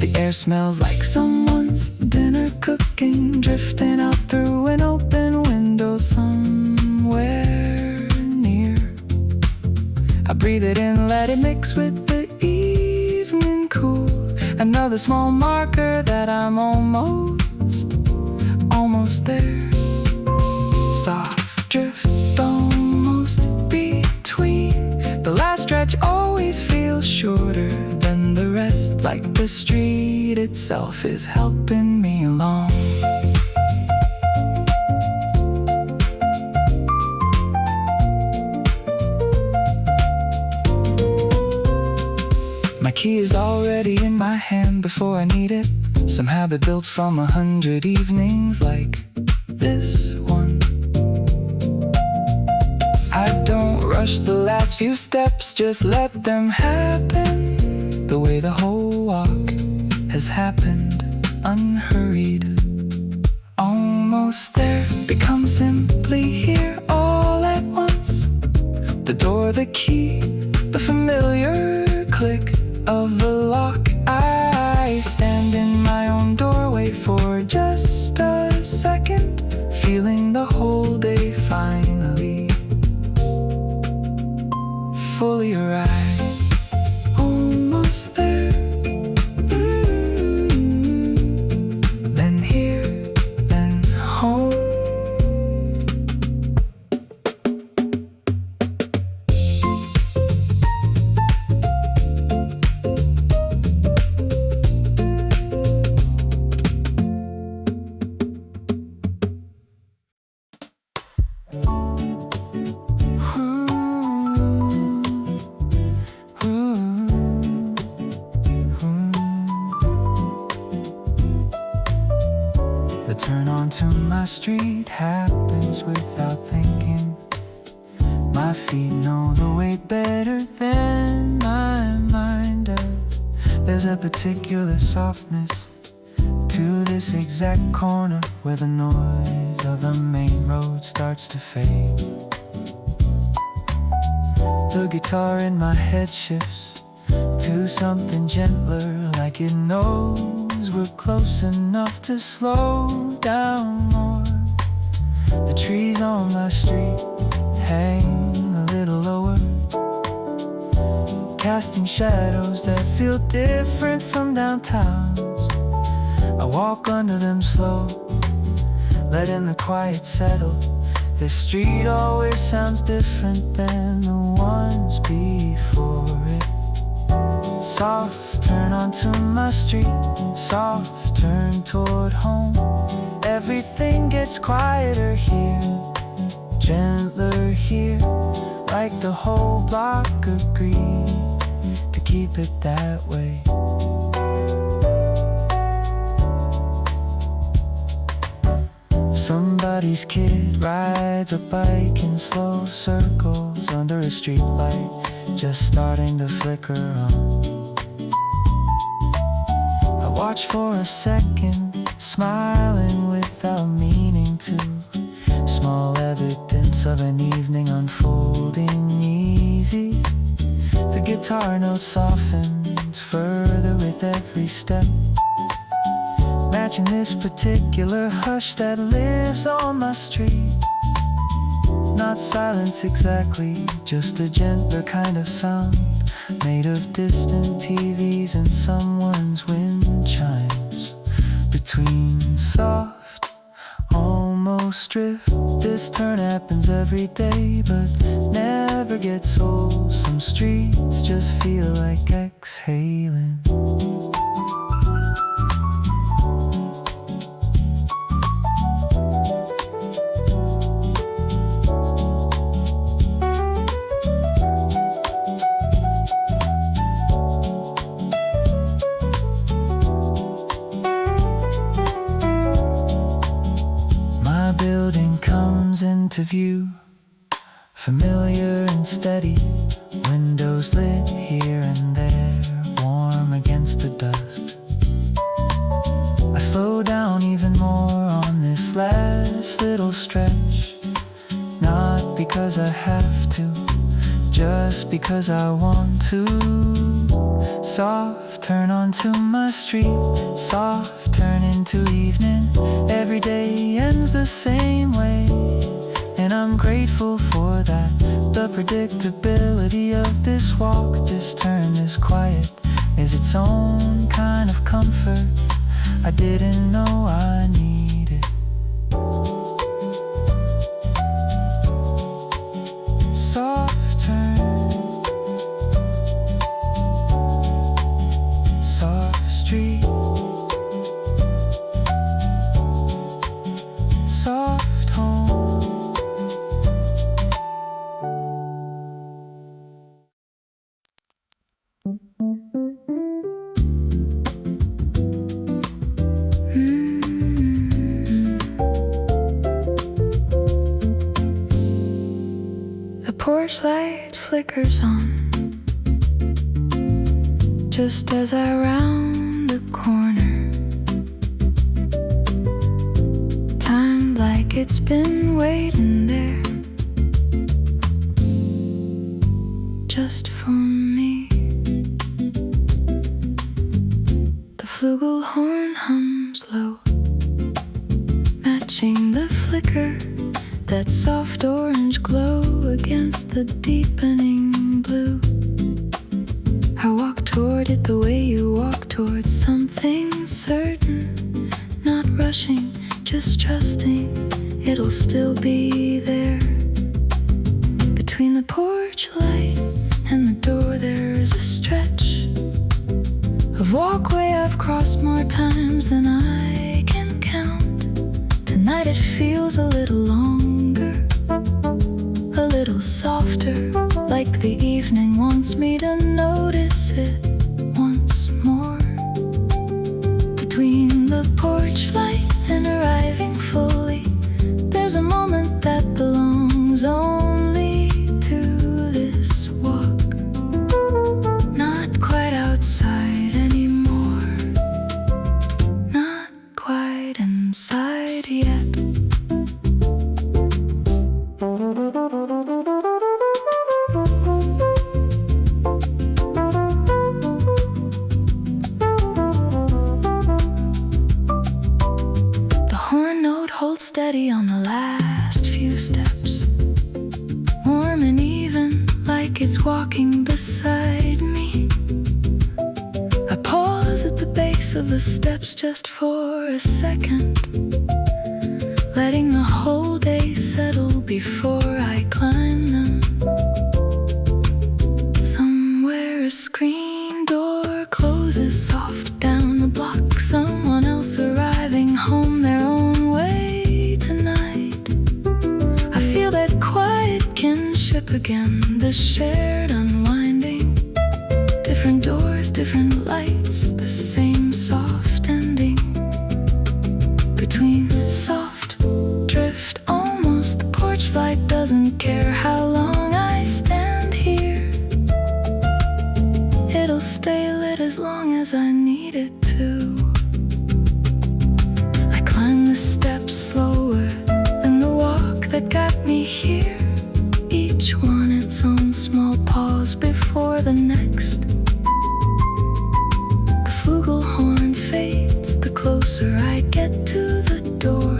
The air smells like someone's dinner cooking, drifting out through an open window somewhere near. I breathe it in, let it mix with the evening cool. Another small marker that I'm almost there. Soft drift almost between. The last stretch always feels shorter than the rest, like the street itself is helping me along. My key is already in my hand before I need it. Some habit built from 100 evenings like this one. I don't rush the last few steps, just let them happen the way the whole walk has happened, unhurried. Almost there, become simply here all at once. The door, the key, the familiar click of the lock. I stand in my own doorway for just a second, feeling the whole day finally fully arrive. Almost there. Then here, then home. The turn onto my street happens without thinking. My feet know the way better than my mind does. There's a particular softness to this exact corner where the noise of the main road starts to fade. The guitar in my head shifts to something gentler, like it knows we're close enough to slow down more. The trees on my street hang a little lower, casting shadows that feel different from downtown's. I walk under them slow, letting the quiet settle. This street always sounds different than the ones before it. Soft turn onto my street, soft turn toward home. Everything gets quieter here, gentler here, like the whole block agreed to keep it that way. Somebody's kid rides a bike in slow circles under a streetlight just starting to flicker on. I watch for a second, smiling without meaning to. Small evidence of an evening unfolding easy. The guitar note softens further with every step, matching this particular hush that lives on my street. Not silence exactly, just a gentler kind of sound, made of distant TVs and someone's wind chimes. Between soft, almost drift, this turn happens every day but never gets old. Some streets just feel like exhaling. Building comes into view, familiar and steady, windows lit here and there, warm against the dusk. I slow down even more on this last little stretch, not because I have to, just because I want to. Soft turn onto my street, soft turn into evening. Every day ends the same way, and I'm grateful for that. The predictability of this walk, this turn, this quiet is its own kind of comfort I didn't know I needed. Soft turn, soft street, soft home. The porch light flickers on just as I round the corner. Time like it's been waiting there just for me. The flugelhorn hums low, matching the flicker, that soft orange glow against the deepening blue. I walk toward it the way you walk towards something certain, not rushing, just trusting it'll still be there. Between the porch light and the door there is a stretch of walkway I've crossed more times than I can count. Tonight it feels a little longer, a little softer, like the evening wants me to notice it once more. Between the porch light and arriving fully, there's a moment that belongs only to this walk. Not quite outside anymore, not quite inside yet. Steady on the last few steps, warm and even, like it's walking beside me. I pause at the base of the steps just for a second, letting the whole day settle before I climb them. Somewhere a screen door closes soft down the block, someone else arriving home their own way. That quiet kinship again, the shared unwinding, different doors, different lights, the same soft ending. Between soft drift doesn't care how long I stand here. It'll stay lit as long as I need it to. I climb the steps slower than the walk that got me here. Each one its own small pause before the next. The flugelhorn fades the closer I get to the door.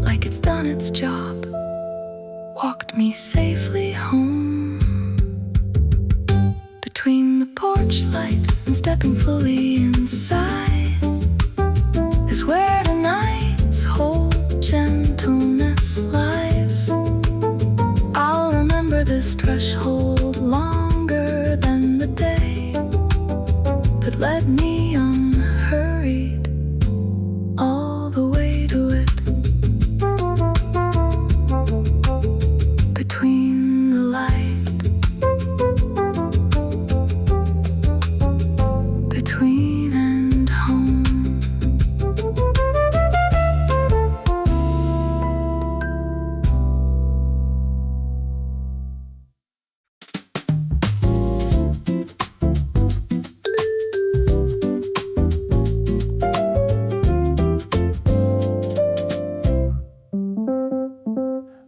Like it's done its job, walked me safely home. Between the porch light and stepping fully inside is where the night's whole gentleness lies. I'll remember this threshold longer than the day that led me unhurried all the way to it. Between the light, between and home.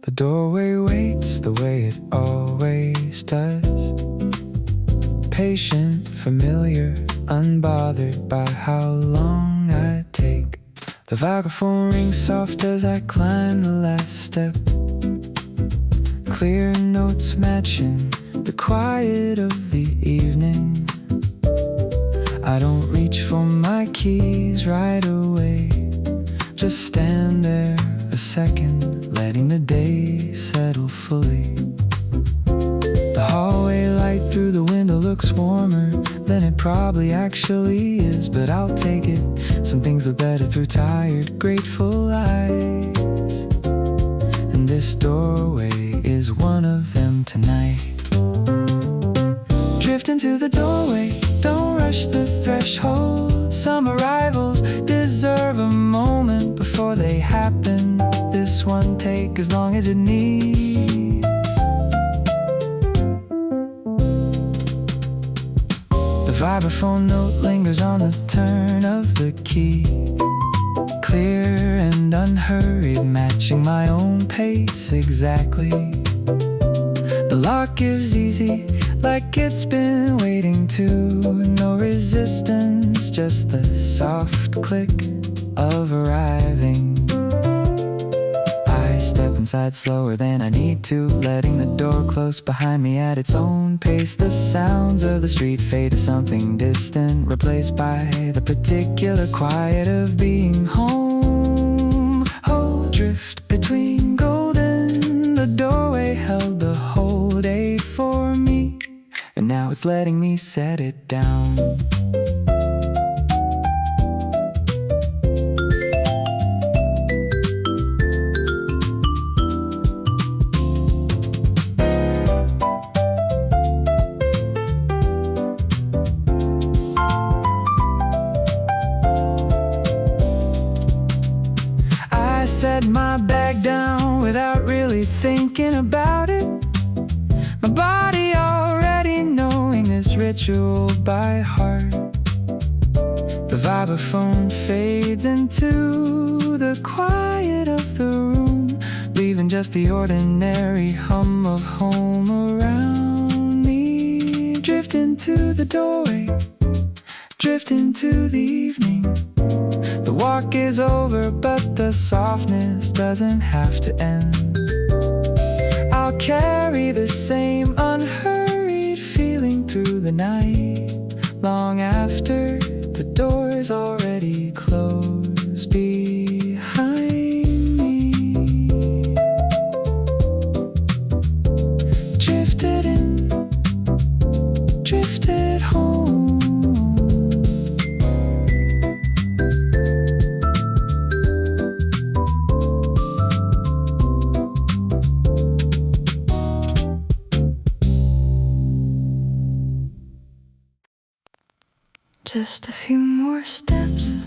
The doorway waits the way it always does. Patient, familiar, unbothered by how long I take. The vibraphone rings soft as I climb the last step. Clear notes matching the quiet of the evening. I don't reach for my keys right away. Just stand there a second, letting the day settle fully. The hallway light through the window looks warmer than it probably actually is, but I'll take it. Some things look better through tired, grateful eyes. And this doorway is one of them tonight. Drift into the doorway, don't rush the threshold. Some arrivals deserve a moment before they happen. This one take as long as it needs. The vibraphone note lingers on the turn of the key. Clear and unhurried, matching my own pace exactly. The lock gives easy, like it's been waiting to. No resistance, just the soft click of arriving. I step inside slower than I need to, letting the door close behind me at its own pace. The sounds of the street fade to something distant, replaced by the particular quiet of being home. Oh, drift between golden. The doorway held the whole day for me, and now it's letting me set it down. I set my bag down without really thinking about it. My body already knowing this ritual by heart. The vibraphone fades into the quiet of the room, leaving just the ordinary hum of home around me. Drift into the doorway, drift into the evening. The walk is over, but the softness doesn't have to end. I'll carry the same unhurried feeling through the night, long after the door's already closed behind me. Drifted in, drifted home. Just a few more steps,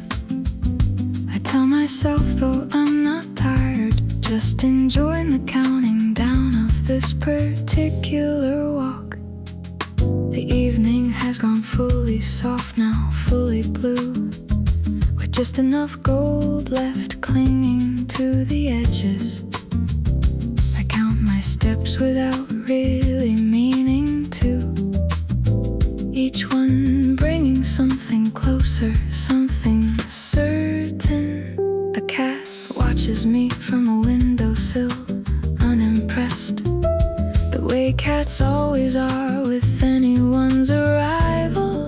I tell myself, though I'm not tired. Just enjoying the counting down this particular walk. The evening has gone fully soft now, fully blue, with just enough gold left clinging to the edges. I count my steps without really meaning to, each one bringing something closer, something certain. A cat watches me from a windowsill, unimpressed, the way cats always are with anyone's arrival.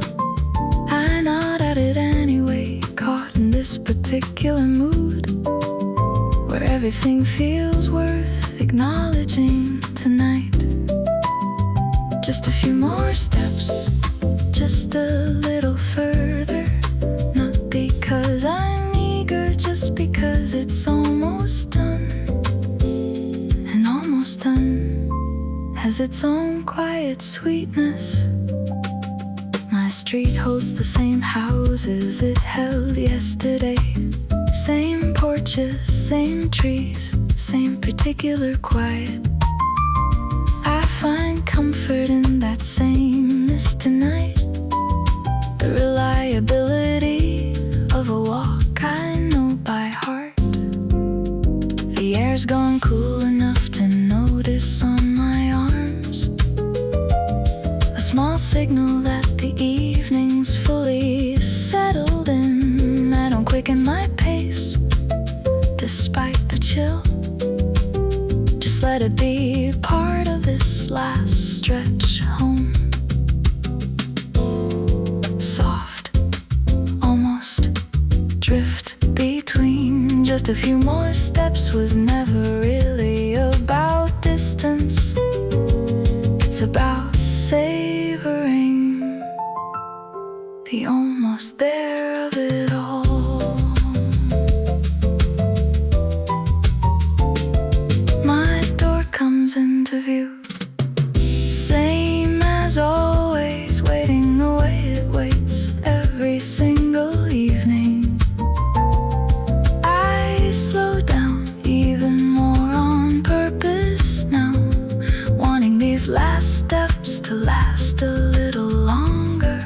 I nod at it anyway, caught in this particular mood, where everything feels worth acknowledging tonight. Just a few more steps, just a little further, not because I'm eager, just because it's almost done. And almost done has its own quiet sweetness. My street holds the same houses it held yesterday, same porches, same trees, same particular quiet. I find comfort in that sameness tonight, the reliability of a walk I know by heart. The air's gone cool enough to notice on my arms, a small signal that the evening's fully settled in. I don't quicken my pace despite the chill, just let it be part of this last stretch home. Soft, almost drift between. Just a few more steps was never really about distance, it's about savoring the almost there of it all. My door comes into view, same as always, waiting the way it waits every single evening. I slow down even more on purpose now, wanting these last steps to last a little longer.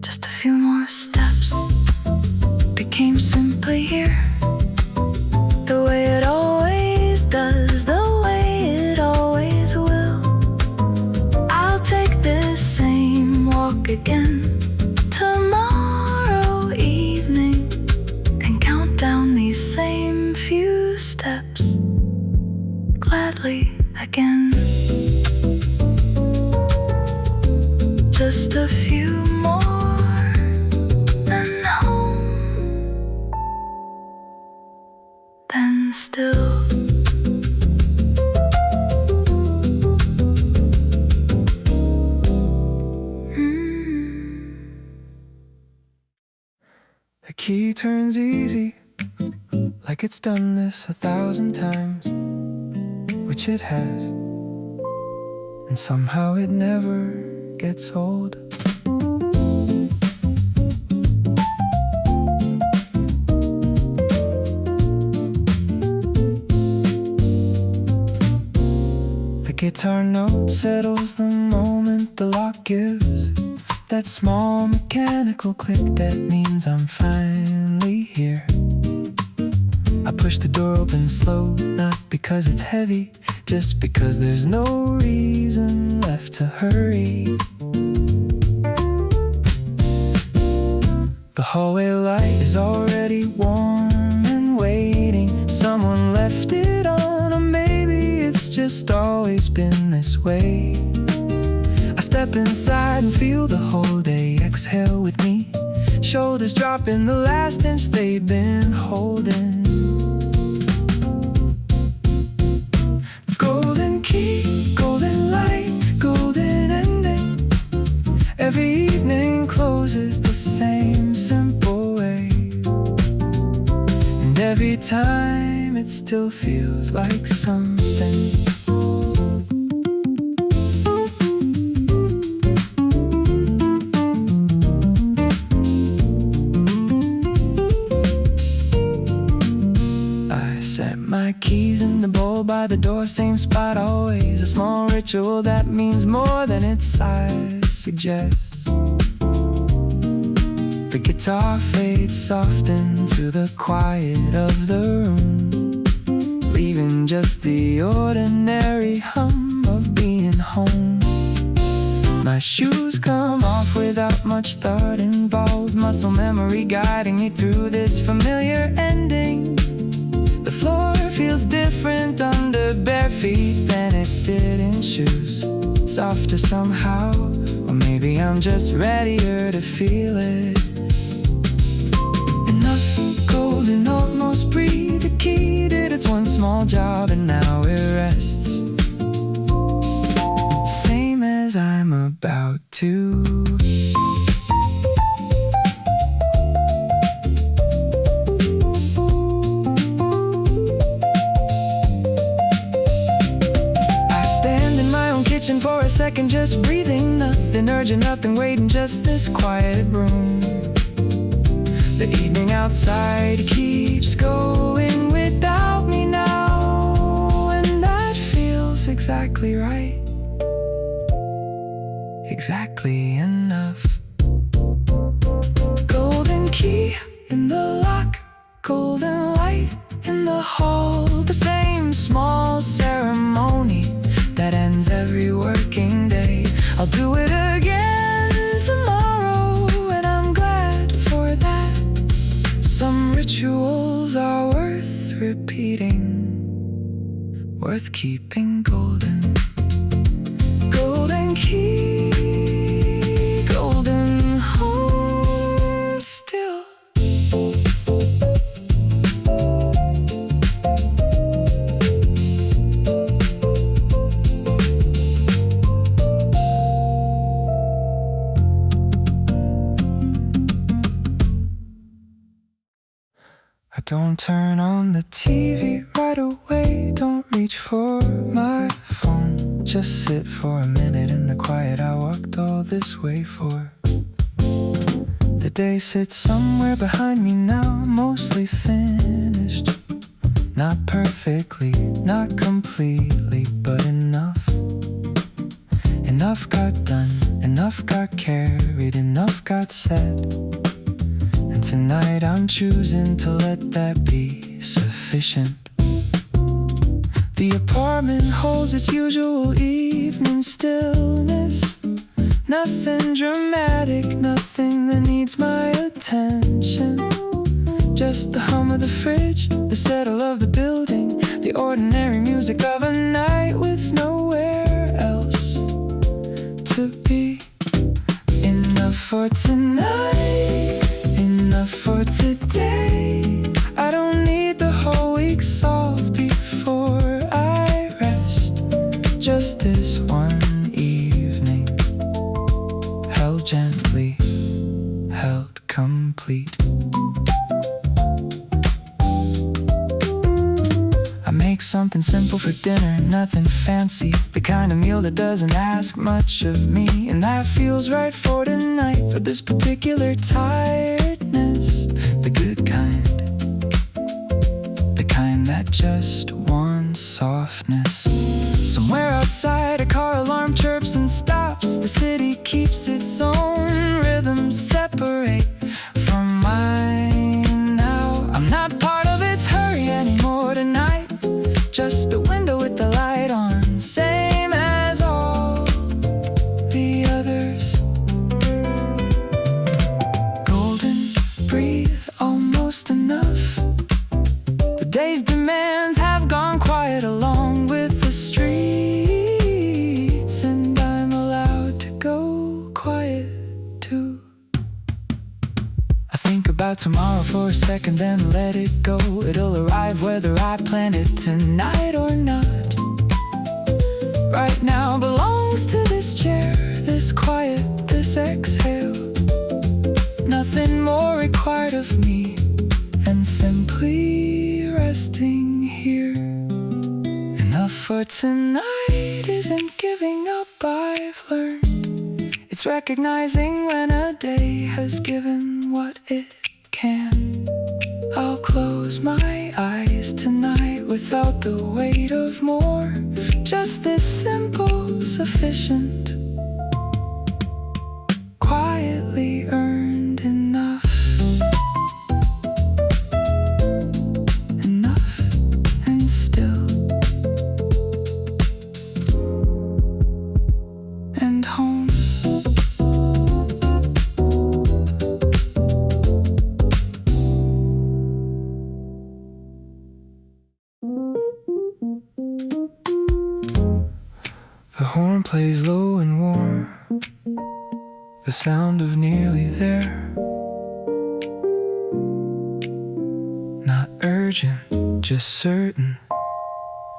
Just a few more steps became simply here, the way it always does, the way it always will. I'll take this same walk again tomorrow evening and count down these same few steps gladly again. Just a few more and home, then still. The key turns easy, like it's done this 1,000 times, which it has, and somehow it never gets old. The guitar note settles the moment the lock gives that small mechanical click that means I'm finally here. I push the door open slow, not because it's heavy, just because there's no reason left to hurry. The hallway light is already warm and waiting. Someone left it on, or maybe it's just always been this way. I step inside and feel the whole day exhale with me, shoulders dropping the last inch they've been holding. Golden key, golden light, golden ending. Every evening closes the same simple way, and every time it still feels like something. Set my keys in the bowl by the door, same spot always. A small ritual that means more than its size suggests. The guitar fades soft into the quiet of the room, leaving just the ordinary hum of being home. My shoes come off without much thought involved, muscle memory guiding me through this familiar ending. The floor feels different under bare feet than it did in shoes, softer somehow, or maybe I'm just readier to feel it. Enough golden, almost breathe. The key did its one small job and now it rests, same as I'm about to. For a second, just breathing, nothing urgent, nothing waiting, just this quiet room. The evening outside keeps going without me now, and that feels exactly right, exactly enough. Golden key in the lock, golden light in the hall, the same small ceremony that ends every working day. I'll do it again tomorrow, and I'm glad for that. Some rituals are worth repeating, worth keeping golden. Golden key, golden home still. Don't turn on the TV right away, don't reach for my phone. Just sit for a minute in the quiet I walked all this way for. The day sits somewhere behind me now, mostly finished. Not perfectly, not completely, but enough. Enough got done, enough got carried, enough got said. And tonight I'm choosing to let that be sufficient. The apartment holds its usual evening stillness. Nothing dramatic, nothing that needs my attention. Just the hum of the fridge, the settle of the building, the ordinary music of a night with nowhere else to be. Enough for tonight, enough for today. I don't need the whole week solved before I rest. Just this one evening, held gently, held complete. I make something simple for dinner, nothing fancy, the kind of meal that doesn't ask much of me. And that feels right for tonight, for this particular tiredness. The good kind, the kind that just wants softness. Somewhere outside a car alarm chirps and stops. The city keeps its own rhythm separate from mine now. I'm not part of its hurry anymore tonight. Just a window with the light on, same as all the others. Golden, breathe, almost enough. The day's demands have gone quiet along with the streets, and I'm allowed to go quiet too. I think about tomorrow for a second, then let it go. It'll arrive whether I plan it tonight or not. Right now belongs to this chair, this quiet, this exhale. Nothing more required of me than simply resting here. Enough for tonight isn't giving up, I've learned. It's recognizing when a day has given what it can. I'll close my eyes tonight without the weight of more. Just this simple, sufficient, quietly earned enough. Enough and still. And home. The horn plays low and warm, the sound of nearly there. Not urgent, just certain,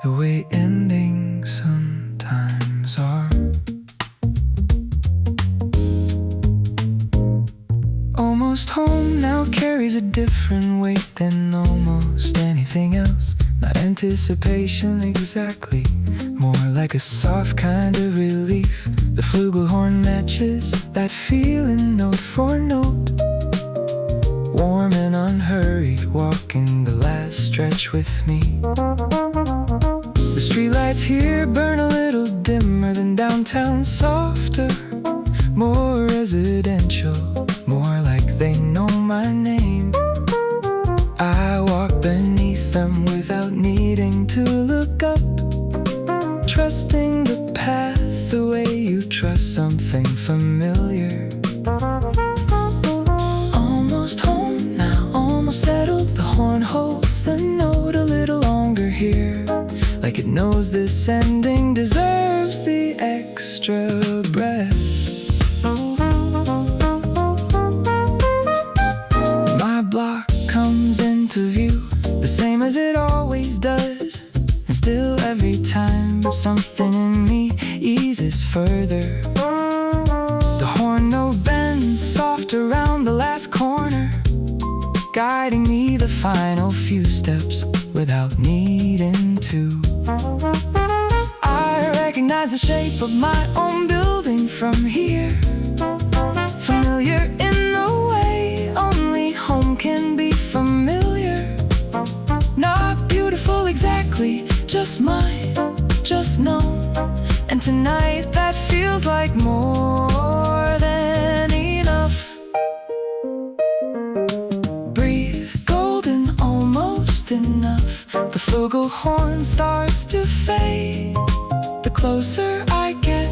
the way endings sometimes are. Almost home now carries a different weight than almost anything else. Not anticipation exactly, more like a soft kind of relief. The flugelhorn matches that feeling note for note. Warm and unhurried, walking the last stretch with me. The streetlights here burn a little dimmer than downtown, softer, more residential, more like they know my name. I walk beneath them without needing to look up, trusting the path the way you trust something familiar. Almost home now, almost settled. The horn holds the note a little longer here, like it knows this ending deserves the extra breath. My block comes into view, the same as it always does. And still every time something in me eases further, the horn note bends soft around the last corner, guiding me the final few steps without needing to. I recognize the shape of my own building from here, familiar in the way only home can be familiar. Not beautiful exactly, just mine, just known. And tonight that feels like more than enough. Breathe, golden, almost enough. The flugelhorn starts to fade. The closer I get,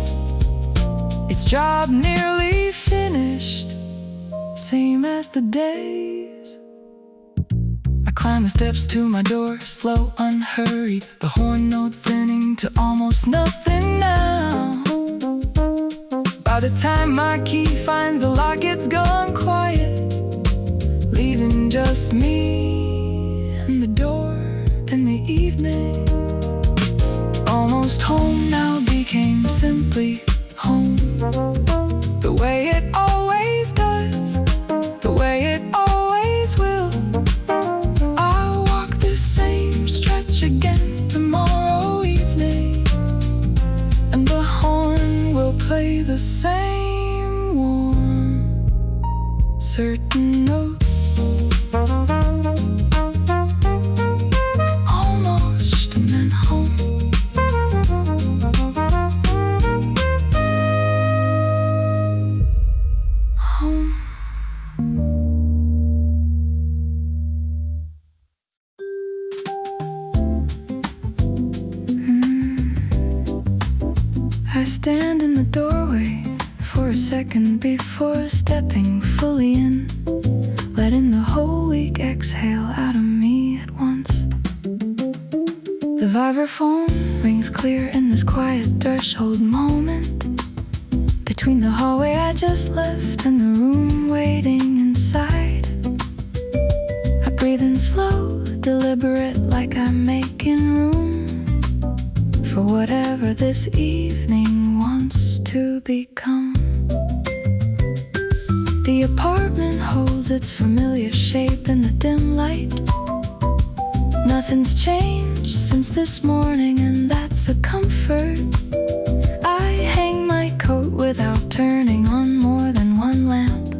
its job nearly finished, same as the days. I climb the steps to my door, slow, unhurried. The horn note thinning to almost nothing now. By the time my key finds the lock, it's gone quiet, leaving just me and the door and the evening. Almost home now became simply home, the way it always does, the way it always will. I'll walk the same stretch again tomorrow evening, and the horn will play the same warm, certain note. Almost and then home. Home. I stand in the doorway for a second before stepping fully in, letting the whole week exhale out of me at once. The vibraphone rings clear in this quiet threshold moment, between the hallway I just left and the room waiting inside. I breathe in slow, deliberate, like I'm making room for whatever this evening wants to become. The apartment holds its familiar shape in the dim light. Nothing's changed since this morning, and that's a comfort. I hang my coat without turning on more than one lamp,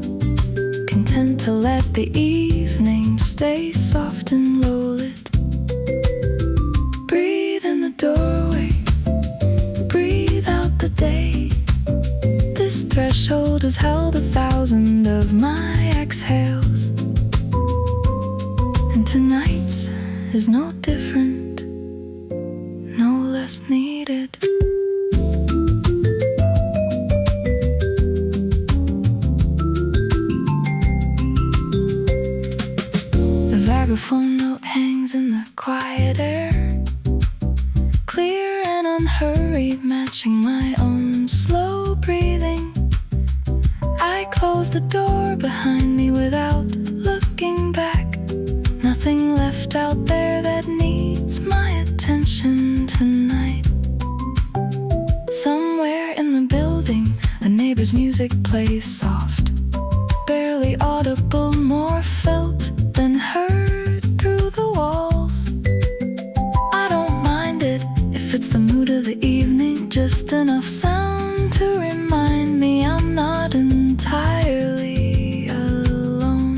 content to let the evening stay soft and low lit. has held 1,000 of my exhales, and tonight's is no different, no less needed. The vagaphone note hangs in the quiet air, clear and unhurried, matching my own slow breathing. I close the door behind me without looking back. Nothing left out there that needs my attention tonight. Somewhere in the building, a neighbor's music plays soft, barely audible, more felt than heard through the walls. I don't mind it if it's the mood of the evening, just enough sound to remind me I'm not entirely alone.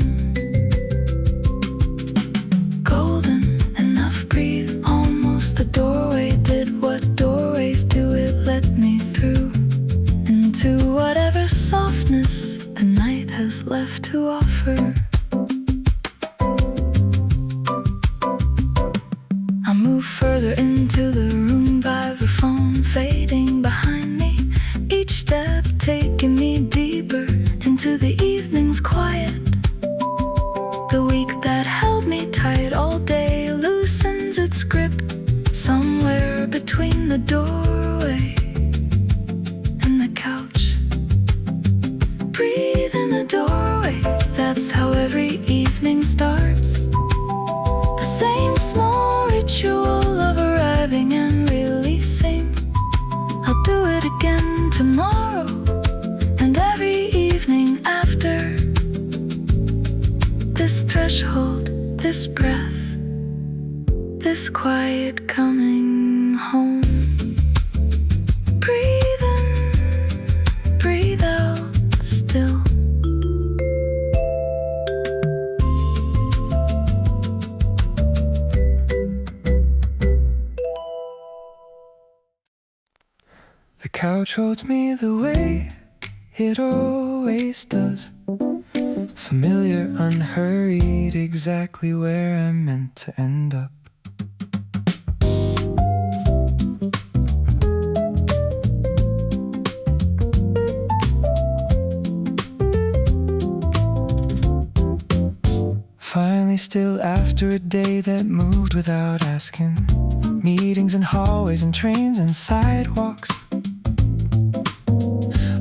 Golden enough, breathe, almost the doorway did what doorways do, it let me through into whatever softness the night has left to offer. I move further into the room, vibraphone fading behind me, each step taking me deeper into the evening's quiet. The week that held me tight all day loosens its grip, somewhere between the doorway and the couch. Breathe in the doorway, that's how every evening starts. The same small ritual of arriving and releasing. I'll do it again tomorrow and every evening after. This threshold, this breath, this quiet coming home. Breathe in, breathe out still. The couch holds me the way it always does, familiar, unhurried, exactly where I'm meant to end up. Finally still after a day that moved without asking, meetings and hallways and trains and sidewalks,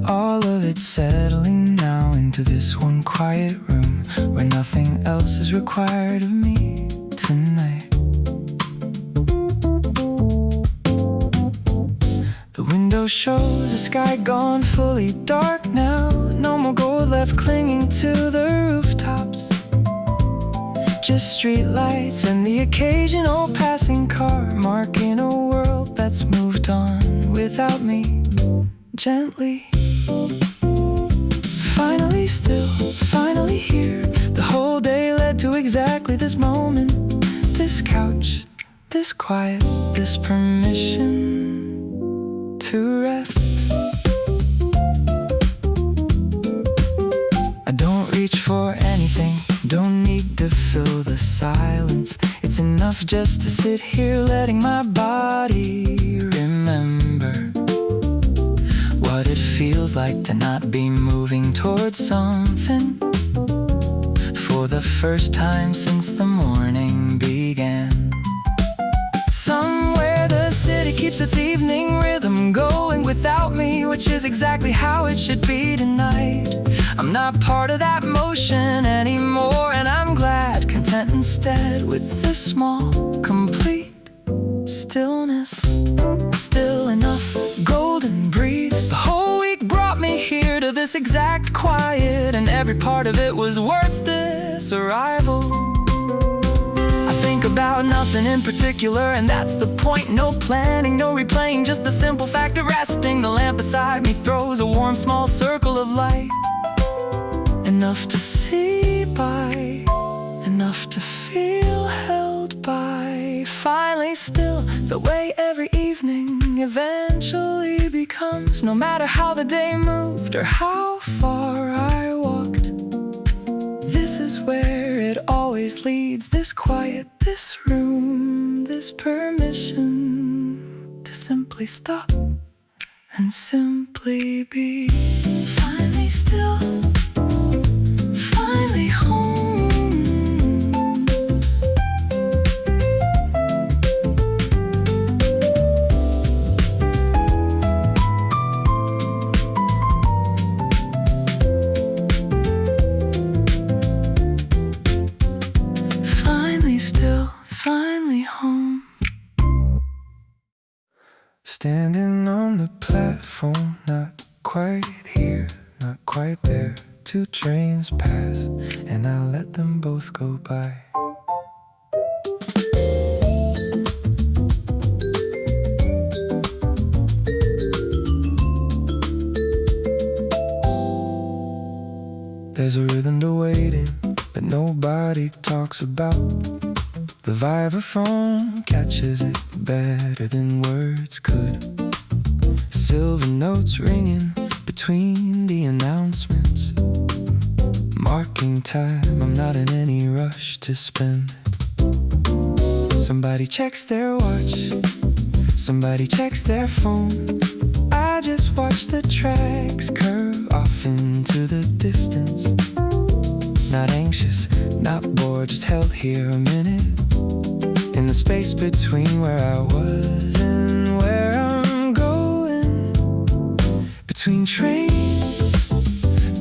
all of it settling now into this one quiet room where nothing else is required of me tonight. The window shows a sky gone fully dark now, no more gold left clinging to the rooftops, just streetlights and the occasional passing car, marking a world that's moved on without me, gently. Finally still, finally here, the whole day led to exactly this moment, this couch, this quiet, this permission to rest. I don't reach for anything, don't need to fill the silence. It's enough just to sit here letting my body remember what it feels like to not be moving towards something for the first time since the morning began. Somewhere the city keeps its evening rhythm going without me, which is exactly how it should be tonight. I'm not part of that motion anymore, and I'm glad, content instead with this small, complete stillness. Still enough, golden breathe. The whole week brought me here to this exact quiet, and every part of it was worth this arrival. I think about nothing in particular, and that's the point. No planning, no replaying, just the simple fact of resting. The lamp beside me throws a warm small circle of light, enough to see by, enough to feel held by. Finally still, the way every evening eventually becomes comes, no matter how the day moved or how far I walked. This is where it always leads, this quiet, this room, this permission to simply stop and simply be. Finally still, finally home. Finally still, finally home. Standing on the platform, not quite here, not quite there. Two trains pass, and I let them both go by. There's a rhythm to waiting that nobody talks about. The vibraphone catches it better than words could. Silver notes ringing between the announcements, marking time. I'm not in any rush to spend. Somebody checks their watch, somebody checks their phone. I just watch the tracks curve off into the distance. Not anxious, not bored, just held here a minute, in the space between where I was and where I'm going. Between trains,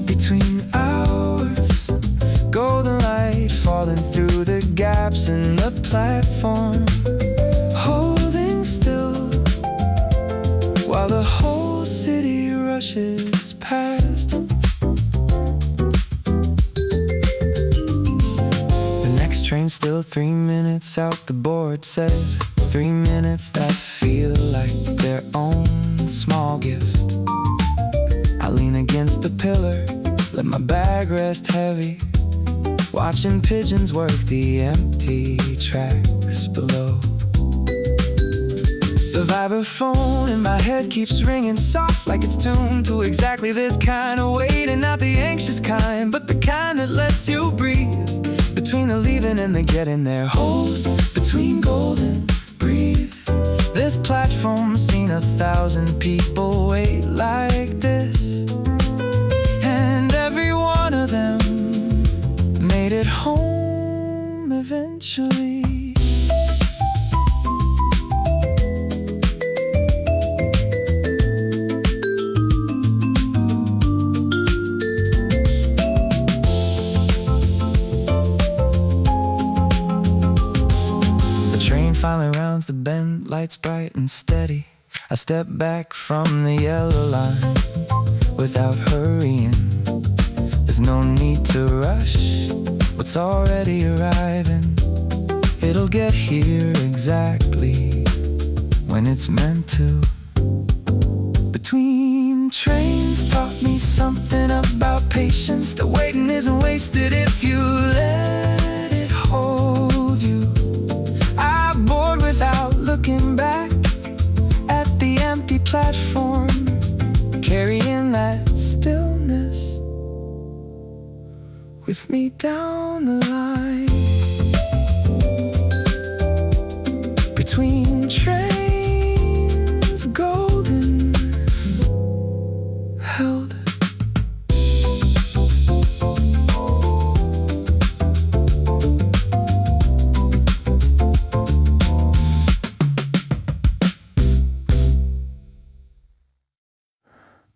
between hours, golden light falling through the gaps in the platform, holding still while the whole city rushes past. The next train still 3 minutes out, the board says 3 minutes that feel like their own small gift. I lean against the pillar, let my bag rest heavy, watching pigeons work the empty tracks below. The vibraphone in my head keeps ringing soft, like it's tuned to exactly this kind of waiting. Not the anxious kind, but the kind that lets you breathe between the leaving and the getting there. Hold between golden, breathe. This platform's seen 1,000 people wait like this, and every one of them made it home eventually. Finally rounds the bend, lights bright and steady. I step back from the yellow line without hurrying. There's no need to rush what's already arriving. It'll get here exactly when it's meant to. Between trains taught me something about patience, that waiting isn't wasted if you let it hold you. I board without looking back at the empty platform, carrying that stillness with me down the line. Between trains, golden, held.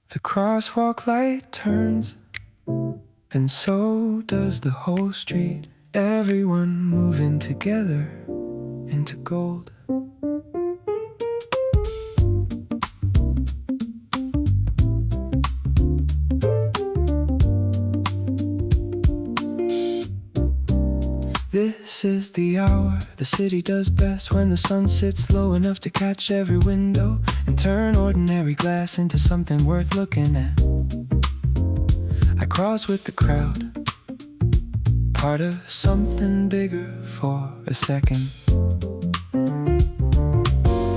The crosswalk light turns, and so does the whole street. Everyone moving together into gold. This is the hour the city does best, when the sun sits low enough to catch every window and turn ordinary glass into something worth looking at. I cross with the crowd, part of something bigger for a second.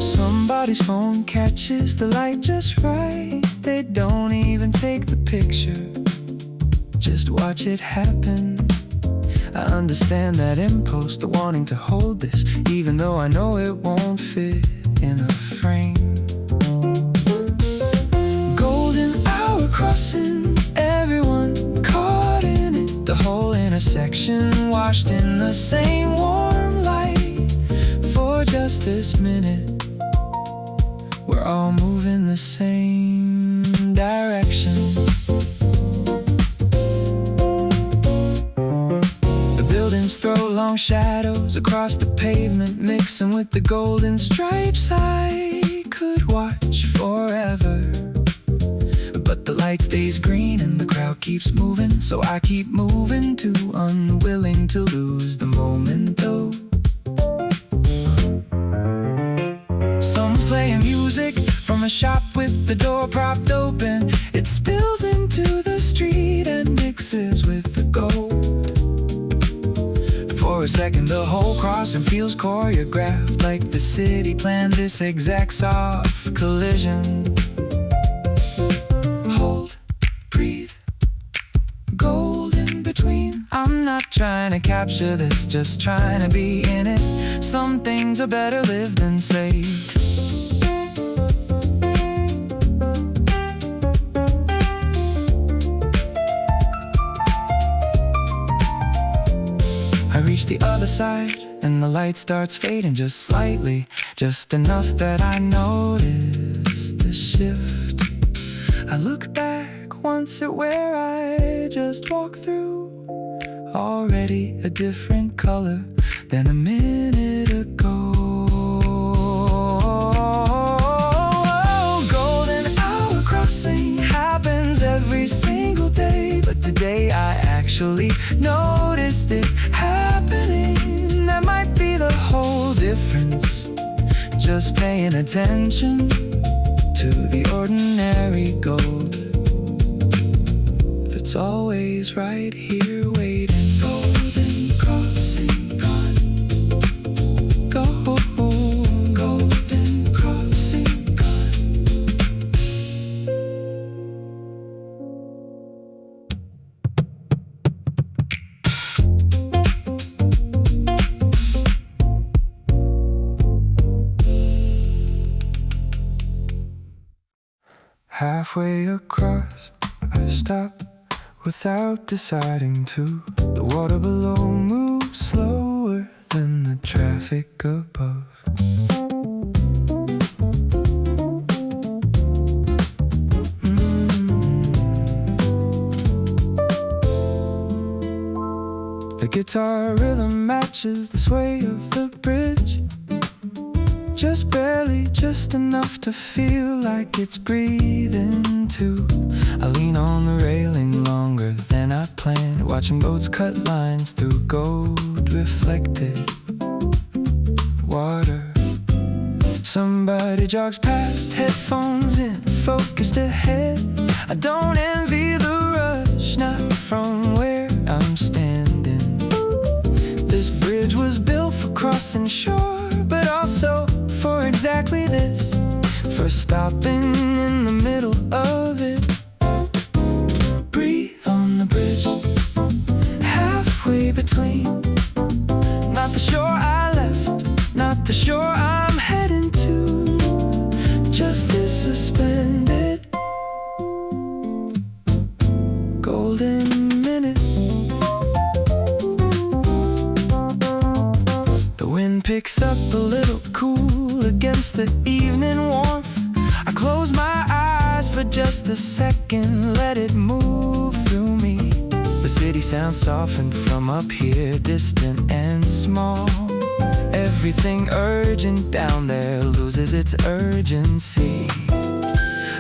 Somebody Somebody's phone catches the light just right. They don't even take the picture, just watch it happen. I understand that impulse, the wanting to hold this, even though I know it won't fit in a frame. Golden hour crossing, everyone caught in it. The whole intersection washed in the same warm light. For just this minute, we're all moving the same direction. The buildings throw long shadows across the pavement, mixing with the golden stripes. I could watch forever, but the light stays green and the crowd keeps moving, so I keep moving too, unwilling to lose the moment though. Someone's playing music from a shop with the door propped open. It spills into the street and mixes with the gold. For a second the whole crossing feels choreographed, like the city planned this exact soft collision. Hold, breathe, gold in between. I'm not trying to capture this, just trying to be in it. Some things are better lived than saved. I reach the other side and the light starts fading just slightly, just enough that I notice the shift. I look back once at where I just walked through, already a different color than a minute ago. Golden hour crossing happens every single day, but today I actually noticed it happening. That might be the whole difference, just paying attention to the ordinary gold that's always right here waiting. Golden crossing gone, go, golden crossing gone. Halfway across, I stop without deciding to. The water below moves slower than the traffic above. The guitar rhythm matches the sway of the bridge, just barely, just enough to feel like it's breathing too. I lean on the railing longer than I planned, watching boats cut lines through gold reflected water. Somebody jogs past, headphones in, focused ahead. I don't envy the rush, not from where I'm standing. This bridge was built for crossing shore, but also for exactly this, for stopping in the middle of it. Breathe on the bridge, halfway between. Not the shore I left, not the shore I'm heading to, just this suspended golden minute. The wind picks up a little cool against the evening warmth. I close my eyes for just a second, let it move through me. The city sounds softened from up here, distant and small. Everything urgent down there loses its urgency.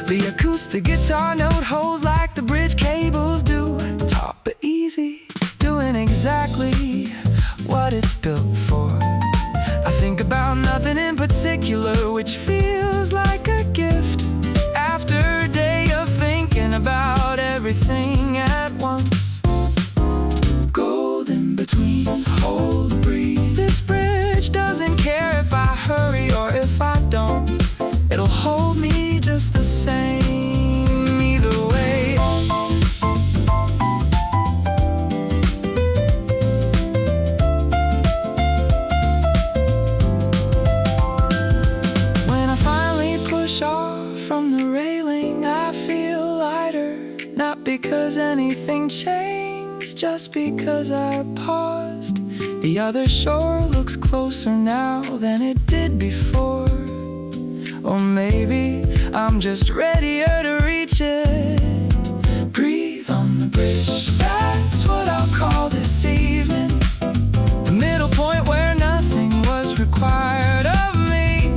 The acoustic guitar note holds like the bridge cables do, taut but easy, doing exactly what it's built for. I think about nothing in particular, which feels like a gift after a day of thinking about everything at once. Golden between, hold, breathe. This bridge doesn't care if I hurry or if I don't. just the same either way. When I finally push off from the railing, I feel lighter. Not because anything changed, just because I paused. The other shore looks closer now than it did before. Or maybe I'm just readier to reach it. Breathe on the bridge, that's what I'll call this evening. The middle point where nothing was required of me.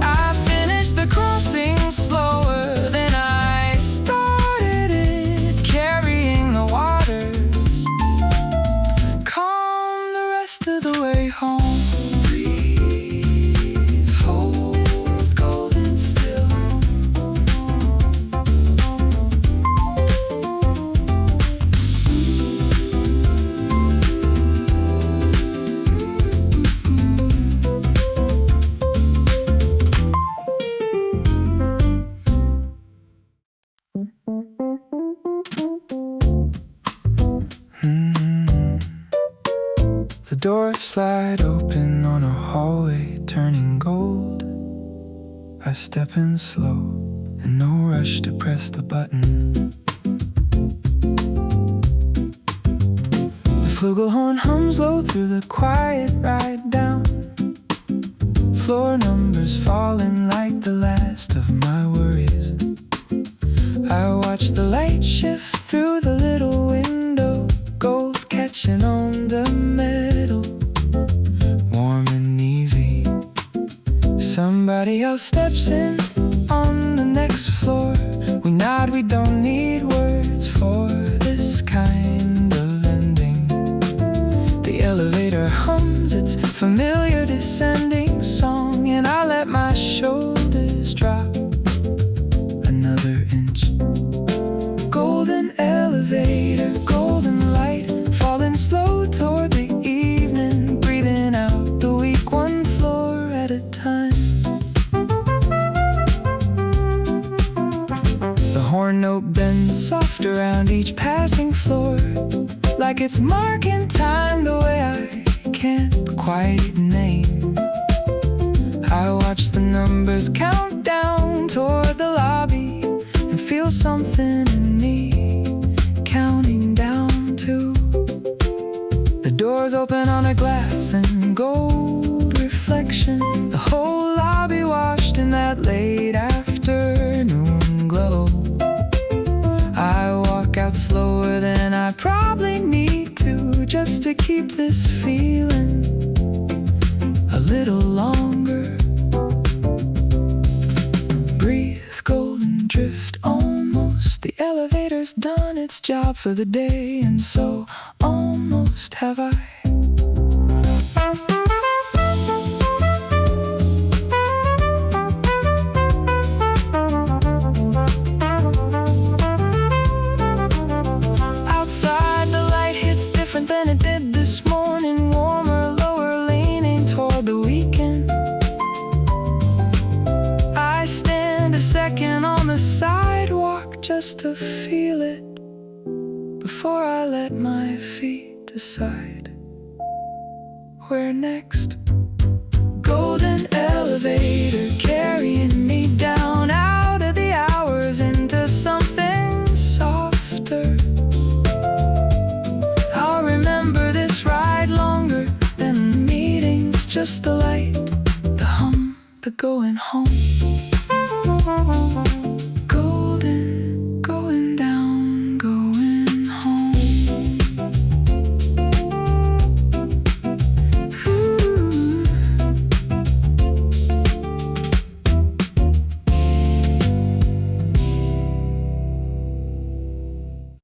I finished the crossing slower than I started it, carrying the waters, calm the rest of the way home. The doors slide open on a hallway turning gold. I step in slow, in no rush to press the button. The flugelhorn hums low through the quiet ride down. Floor numbers falling like the last of my worries. I watch the light shift through the little window, gold catching on the metal, warm and easy. Somebody else steps in on the next floor. We nod, we don't need words for this kind of ending. The elevator hums its familiar descending song, and I let my shoulders drop another inch. Golden elevator, golden light, falling slow toward the evening, breathing out the week one floor at a time. The horn note bends soft around each passing floor, like it's marking time the way I can't quite name. I watch the numbers count down toward the lobby and feel something in me counting down too. The doors open on a glass and gold reflection, the whole lobby washed in that late afternoon glow. I walk out slower than I probably need to, just to keep this feeling a little longer. Breathe, golden drift, almost. The elevator's done its job for the day, and so almost have I. Outside the light hits different than it did this morning, warmer, lower, leaning toward the weekend. I stand a second on the sidewalk just to feel it before I let my feet decide where next. Golden elevator carrying me down out of the hours into something softer. I'll remember this ride longer than meetings, just the light, the hum, the going home.